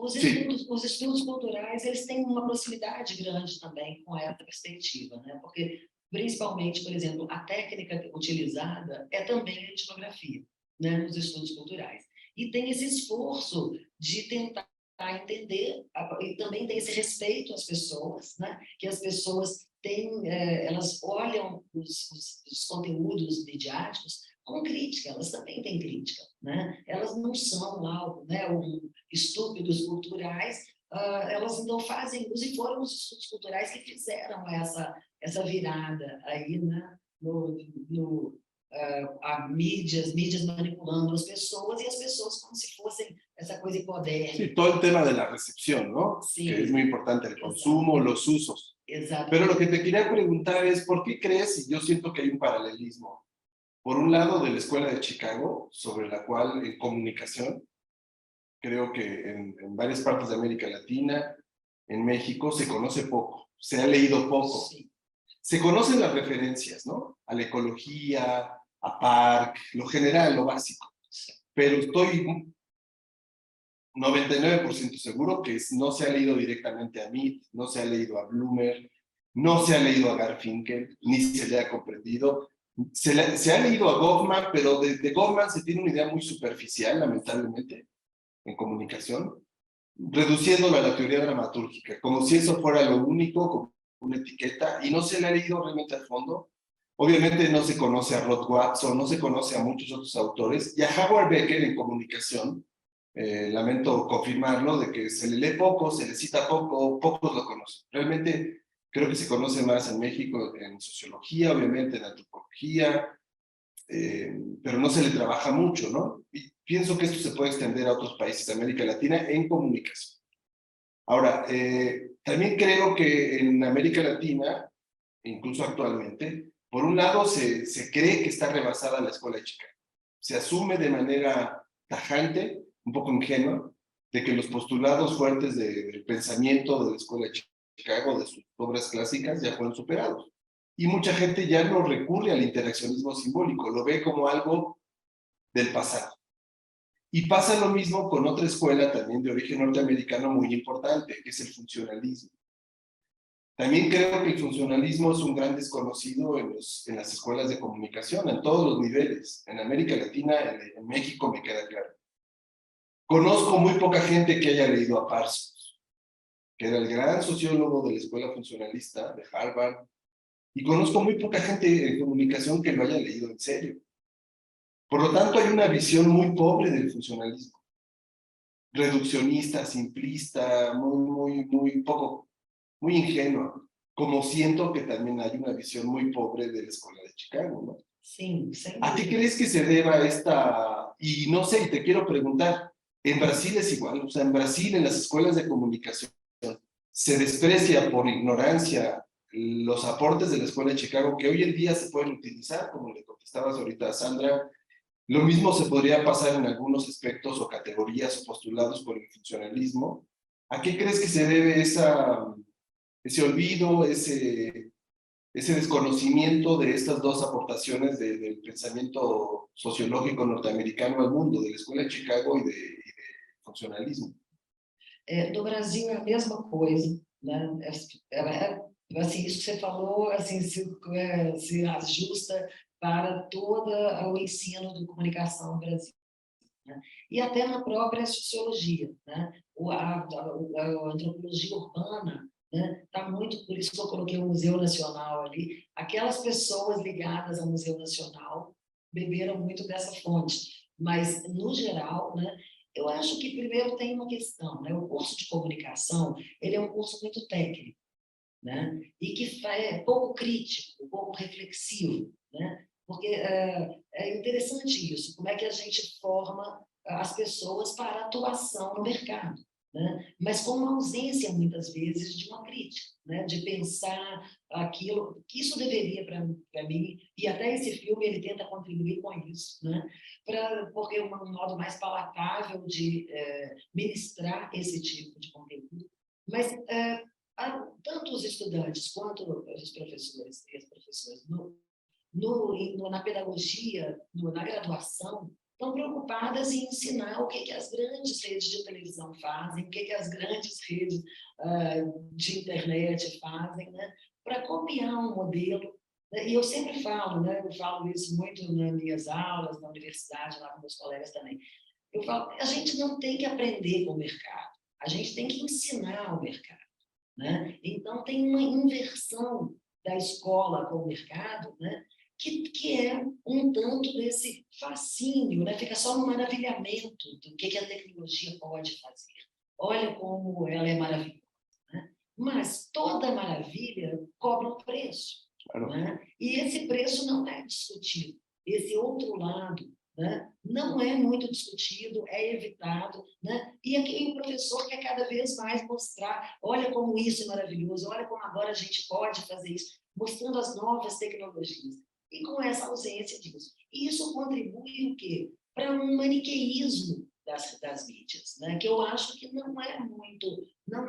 Sim. Os estudos culturais, eles têm uma proximidade grande também com essa perspectiva, né? Porque, principalmente, por exemplo, a técnica utilizada é também a etnografia, né? Nos estudos culturais. E tem esse esforço de tentar entender, e também tem esse respeito às pessoas, né? Que as pessoas têm, elas olham os conteúdos midiáticos com crítica, elas também têm crítica, né? Elas não são lá, né, estúpidos culturais, elas não fazem uso, e foram os estudos culturais que fizeram essa virada aí, né? As mídias manipulando as pessoas, e as pessoas como se fossem esa cosa hipodérmica. Sí, todo el tema de la recepción, ¿no? Sí. Que es muy importante, el consumo, los usos. Exacto. Pero lo que te quería preguntar es, ¿por qué crees? Y yo siento que hay un paralelismo. Por un lado, de la Escuela de Chicago, sobre la cual en comunicación, creo que en varias partes de América Latina, en México, se conoce poco, se ha leído poco. Sí. Se conocen las referencias, ¿no? A la ecología, a Park, lo general, lo básico. Pero estoy 99% seguro que no se ha leído directamente a Mead, no se ha leído a Bloomer, no se ha leído a Garfinkel, ni se le ha comprendido. Se ha leído a Goffman, pero de Goffman se tiene una idea muy superficial, lamentablemente, en comunicación, reduciéndolo a la teoría dramatúrgica, como si eso fuera lo único, como una etiqueta, y no se le ha leído realmente a fondo. Obviamente no se conoce a Rod Watson, no se conoce a muchos otros autores, y a Howard Becker en comunicación, lamento confirmarlo, de que se le lee poco, se le cita poco, pocos lo conocen. Realmente creo que se conoce más en México en sociología, obviamente en antropología, pero no se le trabaja mucho, ¿no? Y pienso que esto se puede extender a otros países de América Latina en comunicación. Ahora, también creo que en América Latina, incluso actualmente, por un lado se cree que está rebasada la escuela de Chicago. Se asume de manera tajante, un poco ingenua, de que los postulados fuertes del pensamiento de la escuela de Chicago, de sus obras clásicas, ya fueron superados. Y mucha gente ya no recurre al interaccionismo simbólico, lo ve como algo del pasado. Y pasa lo mismo con otra escuela también de origen norteamericano muy importante, que es el funcionalismo. También creo que el funcionalismo es un gran desconocido en las escuelas de comunicación, en todos los niveles. En América Latina, en México me queda claro. Conozco muy poca gente que haya leído a Parsons, que era el gran sociólogo de la escuela funcionalista de Harvard, y conozco muy poca gente en comunicación que lo haya leído en serio. Por lo tanto, hay una visión muy pobre del funcionalismo, reduccionista, simplista, muy ingenua, como siento que también hay una visión muy pobre de la escuela de Chicago, ¿no? Sí. ¿A qué crees que se deba esta? Y no sé, y te quiero preguntar, en Brasil es igual, o sea, en Brasil, en las escuelas de comunicación, se desprecia por ignorancia los aportes de la escuela de Chicago que hoy en día se pueden utilizar, como le contestabas ahorita a Sandra. Lo mismo se podría pasar en algunos aspectos o categorías o postulados por el funcionalismo. ¿A qué crees que se debe ese olvido, ese desconocimiento de estas dos aportaciones del pensamiento sociológico norteamericano al mundo, de la escuela de Chicago y de funcionalismo? No Brasil é a mesma coisa, né? Assim, isso que você falou, assim, se ajusta para todo o ensino de comunicação no Brasil, né? E até na própria sociologia, né? A antropologia urbana, né? Tá muito, por isso que eu coloquei o Museu Nacional ali. Aquelas pessoas ligadas ao Museu Nacional beberam muito dessa fonte, mas no geral, né? Eu acho que primeiro tem uma questão, né? O curso de comunicação, ele é um curso muito técnico, né? E que é pouco crítico, pouco reflexivo, né? Porque é interessante isso, como é que a gente forma as pessoas para a atuação no mercado, né? Mas com uma ausência, muitas vezes, de uma crítica, né? De pensar aquilo, que isso deveria, para mim, e até esse filme ele tenta contribuir com isso, né? Porque é um modo mais palatável de ministrar esse tipo de conteúdo. Mas tanto os estudantes quanto os professores e as professoras, na pedagogia, na graduação, estão preocupadas em ensinar o que as grandes redes de televisão fazem, o que as grandes redes de internet fazem, né? Para copiar um modelo. E eu sempre falo, né? Eu falo isso muito nas minhas aulas, na universidade, lá com meus colegas também. Eu falo, a gente não tem que aprender com o mercado, a gente tem que ensinar o mercado, né? Então, tem uma inversão da escola com o mercado, né? Que é um tanto desse fascínio, né? Fica só no maravilhamento do que a tecnologia pode fazer. Olha como ela é maravilhosa, né? Mas toda maravilha cobra um preço. Claro. Né? E esse preço não é discutido. Esse outro lado, né, não é muito discutido, é evitado, né? E aqui o professor quer cada vez mais mostrar, olha como isso é maravilhoso, olha como agora a gente pode fazer isso, mostrando as novas tecnologias. E com essa ausência disso. E isso contribui o quê? Para um maniqueísmo das mídias, né? Que eu acho que não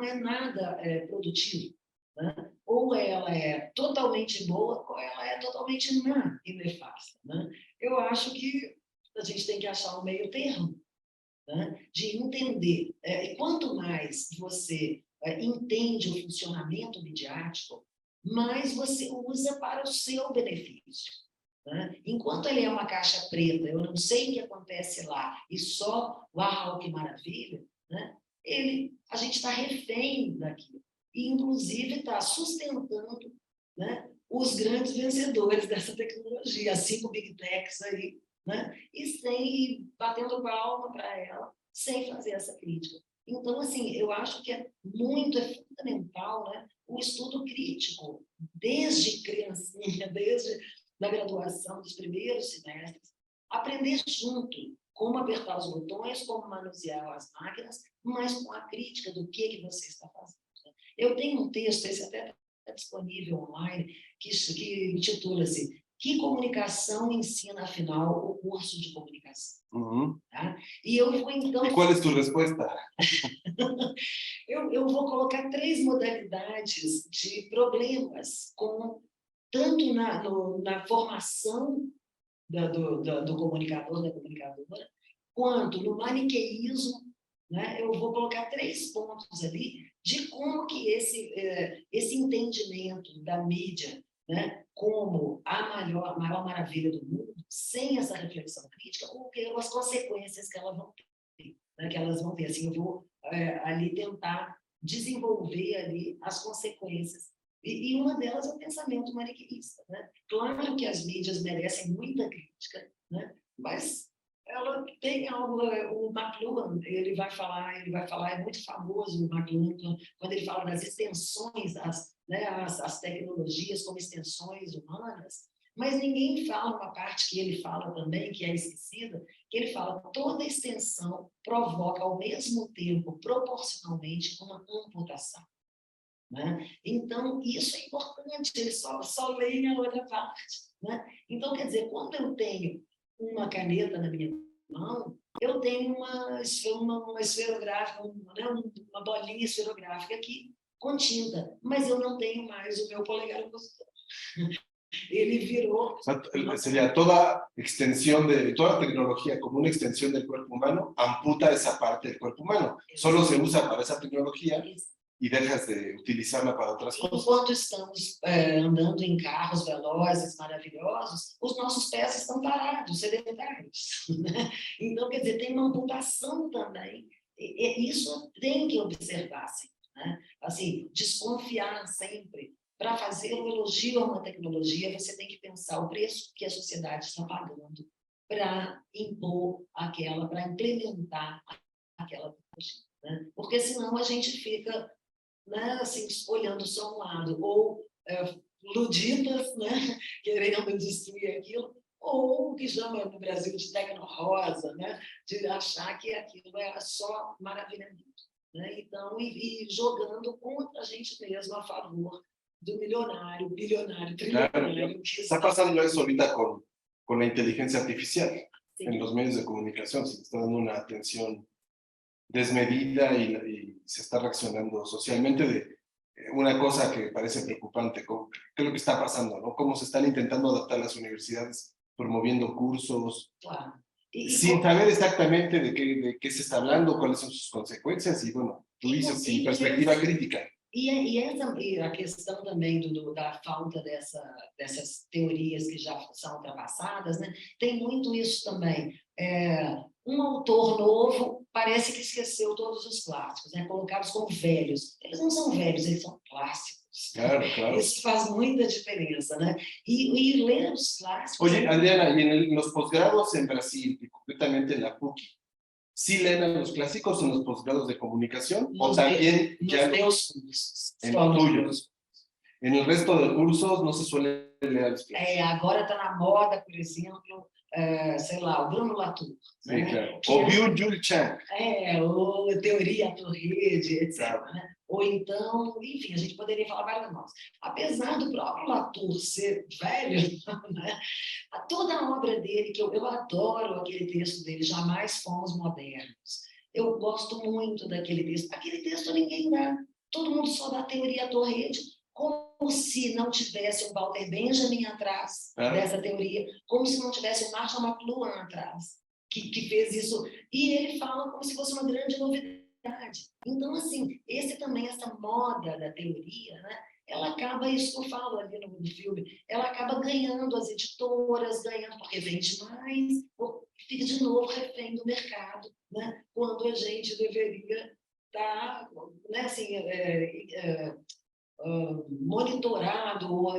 é nada produtivo. Né? Ou ela é totalmente boa, ou ela é totalmente má e nefasta. Né? Eu acho que a gente tem que achar um meio termo, né? De entender. E quanto mais você entende o funcionamento midiático, mais você usa para o seu benefício. Né? Enquanto ele é uma caixa preta, eu não sei o que acontece lá, e só, uau, que maravilha, né? A gente está refém daquilo. E, inclusive, está sustentando, né, os grandes vencedores dessa tecnologia, as 5 Big Techs aí, né? E batendo palma para ela, sem fazer essa crítica. Então, assim, eu acho que é fundamental, né, o estudo crítico, desde criancinha, desde a graduação, dos primeiros semestres, aprender junto, como apertar os botões, como manusear as máquinas, mas com a crítica do que você está fazendo. Eu tenho um texto, esse até está disponível online, que intitula-se Que Comunicação Ensina, Afinal, o Curso de Comunicação. Uhum. Tá? E eu vou, então... E qual é a tua resposta? eu vou colocar 3 modalidades de problemas, tanto na formação do comunicador, da comunicadora, quanto no maniqueísmo, né? Eu vou colocar 3 pontos ali de como que esse entendimento da mídia, né, como a maior maravilha do mundo, sem essa reflexão crítica, as consequências que elas vão ter, né, que elas vão ter. Assim, eu vou ali tentar desenvolver ali as consequências. E uma delas é o pensamento maniqueísta, né? Claro que as mídias merecem muita crítica, né? Mas ela tem algo, o McLuhan, ele vai falar, é muito famoso o McLuhan, quando ele fala das extensões, as tecnologias como extensões humanas, mas ninguém fala uma parte que ele fala também, que é esquecida, que ele fala que toda extensão provoca ao mesmo tempo, proporcionalmente, uma amputação. Né? Então, isso é importante, ele só lê a outra parte. Né? Então, quer dizer, quando eu tenho uma caneta na minha mão, eu tenho uma esferográfica, uma bolinha esferográfica aqui com tinta, mas eu não tenho mais o meu polegar opositor. Ele virou... Sería toda extensión toda tecnología como una extensión del cuerpo humano, amputa esa parte del cuerpo humano. Solo se usa para esa tecnología y dejas de utilizarla para otras cosas. Enquanto estamos andando em carros velozes, maravilhosos, os nossos pés estão parados, sedentários. Né? Então, quer dizer, tem uma amputação também. Isso tem que observar sempre. Né? Assim, desconfiar sempre. Para fazer um elogio a uma tecnologia, você tem que pensar o preço que a sociedade está pagando para impor para implementar aquela tecnologia. Né? Porque senão a gente fica, né, assim, olhando só um lado, ou luditas, né, querendo destruir aquilo, ou o que chama no Brasil de tecno-rosa, né, de achar que aquilo é só maravilhamento. Né? Então, e jogando contra a gente mesmo a favor do millonario, billonario, trillonario. Claro, está pasando eso ahorita con la inteligencia artificial en los medios de comunicación. Se está dando una atención desmedida y se está reaccionando socialmente de una cosa que parece preocupante. ¿Qué es lo que está pasando? ¿No? Cómo se están intentando adaptar las universidades, promoviendo cursos. Claro. sin saber exactamente de qué se está hablando, cuáles son sus consecuencias, y bueno, tú dices sin perspectiva crítica. E a questão também da falta dessas teorias que já são ultrapassadas, né? Tem muito isso também. Um autor novo parece que esqueceu todos os clássicos, né? Colocados como velhos. Eles não são velhos, eles são clássicos. Claro, claro. Isso faz muita diferença, né? E ler os clássicos... Oye, Adriana, y en los posgrados en Brasil, y concretamente en la PUC, ¿sí leen a los clásicos en los posgrados de comunicación? ¿O también ya Nos cursos. en los tuyos? En el resto de cursos no se suele leer a los clásicos. Agora está na moda, por exemplo, sei lá, o Bruno Latour. Sí, né? claro. Que O Byung-Chul Chan. ou Teoria Torrede, etc. Claro. Né? Ou então, enfim, a gente poderia falar várias nomes. Apesar do próprio Latour ser velho, né? Toda a obra dele, que eu adoro aquele texto dele, Jamais Fomos Modernos. Eu gosto muito daquele texto. Aquele texto ninguém dá. Todo mundo só dá Teoria Torrede, como se não tivesse um Walter Benjamin atrás dessa teoria, como se não tivesse um Marshall McLuhan atrás, que fez isso. E ele fala como se fosse uma grande novidade. Então, assim, essa moda da teoria, né? Ela acaba, isso que eu falo ali no filme, ela acaba ganhando as editoras, ganhando porque vende mais, fica de novo refém do mercado, né? Quando a gente deveria estar, né, assim, monitorado ou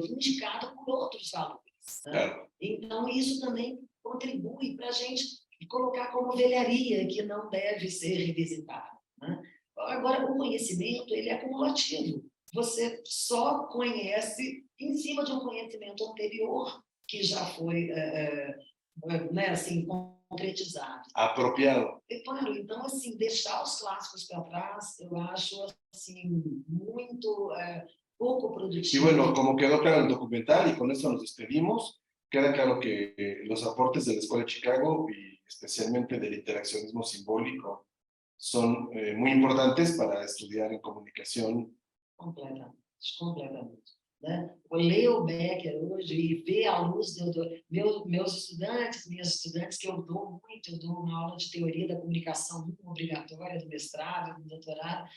indicado por outros valores. Né? Então, isso também contribui para a gente colocar como velharia, que não deve ser revisitada. Né? Agora, o conhecimento ele é acumulativo. Você só conhece em cima de um conhecimento anterior que já foi né, assim, concretizado. Apropiado. Claro, então, assim, deixar os clássicos para trás, eu acho, assim, muito poco produtivo. Y bueno, como quedó claro en el documental, y con eso nos despedimos, queda claro que los aportes de la Escuela de Chicago, y especialmente del interaccionismo simbólico, son muy importantes para estudiar en comunicación. Completamente. Né? Ler o Becker hoje e ver a luz meus estudantes, minhas estudantes, que eu dou uma aula de teoria da comunicação obrigatória do mestrado, do doutorado,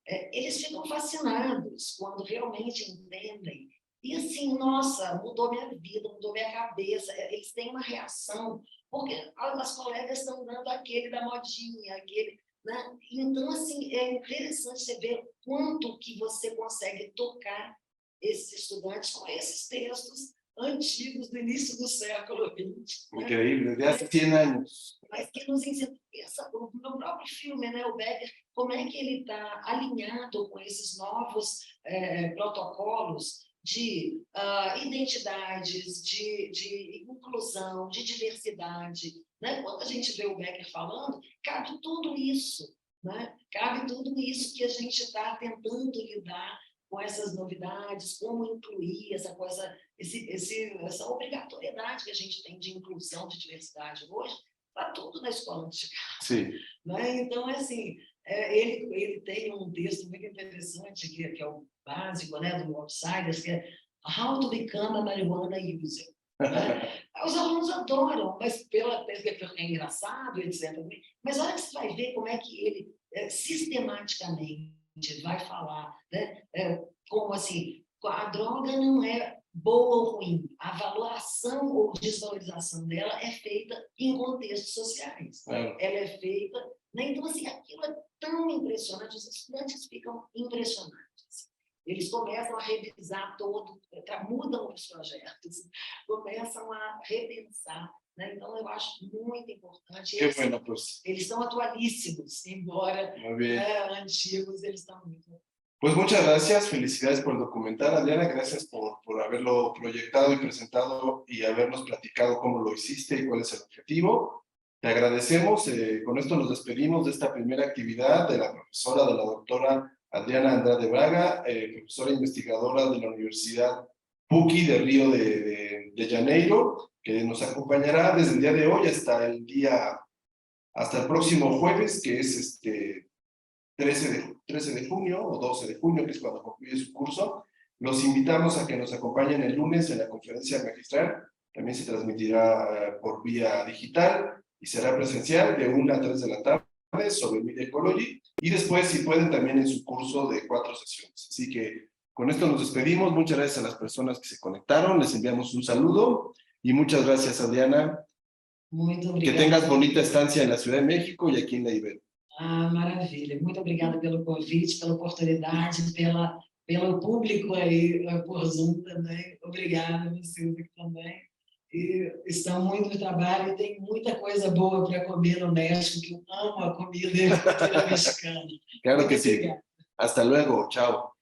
eles ficam fascinados quando realmente entendem. E assim, nossa, mudou minha vida, mudou minha cabeça. Eles têm uma reação, porque as colegas estão dando aquele da modinha, aquele... Né? Então, assim, é interessante você ver quanto que você consegue tocar esses estudantes com esses textos antigos do início do século XX. Increíble, de hace 100 años. Mas que nos ensina, no próprio filme, né, o Becker, como é que ele está alinhado com esses novos protocolos de identidades, de inclusão, de diversidade. Né? Quando a gente vê o Becker falando, cabe tudo isso. Né? Cabe tudo isso que a gente está tentando lidar com essas novidades, como incluir essa coisa, essa obrigatoriedade que a gente tem de inclusão, de diversidade hoje, está tudo na escola de Chicago. Sim. Né? Então, assim, ele tem um texto muito interessante, que é o básico, né, do Outsiders, que é How to Become a Marijuana User. Né? Os alunos adoram, mas porque é engraçado, etc. Mas olha que você vai ver como é que ele sistematicamente vai falar, né? Como assim, a droga não é boa ou ruim, a valoração ou desvalorização dela é feita em contextos sociais. Ela é feita... Né? Então, assim, aquilo é tão impressionante, os estudantes ficam impressionados. Eles começam a revisar mudam os projetos, começam a repensar. Né? Então, eu acho muito importante. Eles estão atualíssimos, embora antigos, eles estão muito... Pues muchas gracias, felicidades por el documental, Adriana, gracias por haberlo proyectado y presentado y habernos platicado cómo lo hiciste y cuál es el objetivo. Te agradecemos, con esto nos despedimos de esta primera actividad de la profesora, de la doctora Adriana Andrade Braga, profesora investigadora de la Universidad PUC de Río de Janeiro, que nos acompañará desde el día de hoy hasta el próximo jueves, que es 13 de junio o 12 de junio, que es cuando concluye su curso. Los invitamos a que nos acompañen el lunes en la conferencia magistral también se transmitirá por vía digital y será presencial de 1 a 3 de la tarde sobre Media Ecology, y después, si pueden, también en su curso de 4 sesiones. Así que con esto nos despedimos. Muchas gracias a las personas que se conectaron, les enviamos un saludo, y muchas gracias, Adriana. Muito Que obrigada. tengas bonita estancia en la Ciudad de México y aquí en la Ibero. Ah, maravilha. Muito obrigada pelo convite, pela oportunidade, pelo público aí por Zoom também. Obrigada, Silvia, também. E estão muito no trabalho e tem muita coisa boa para comer no México, que eu amo a comida mexicana. Claro Muito que sí. obrigada. Hasta luego. Chao.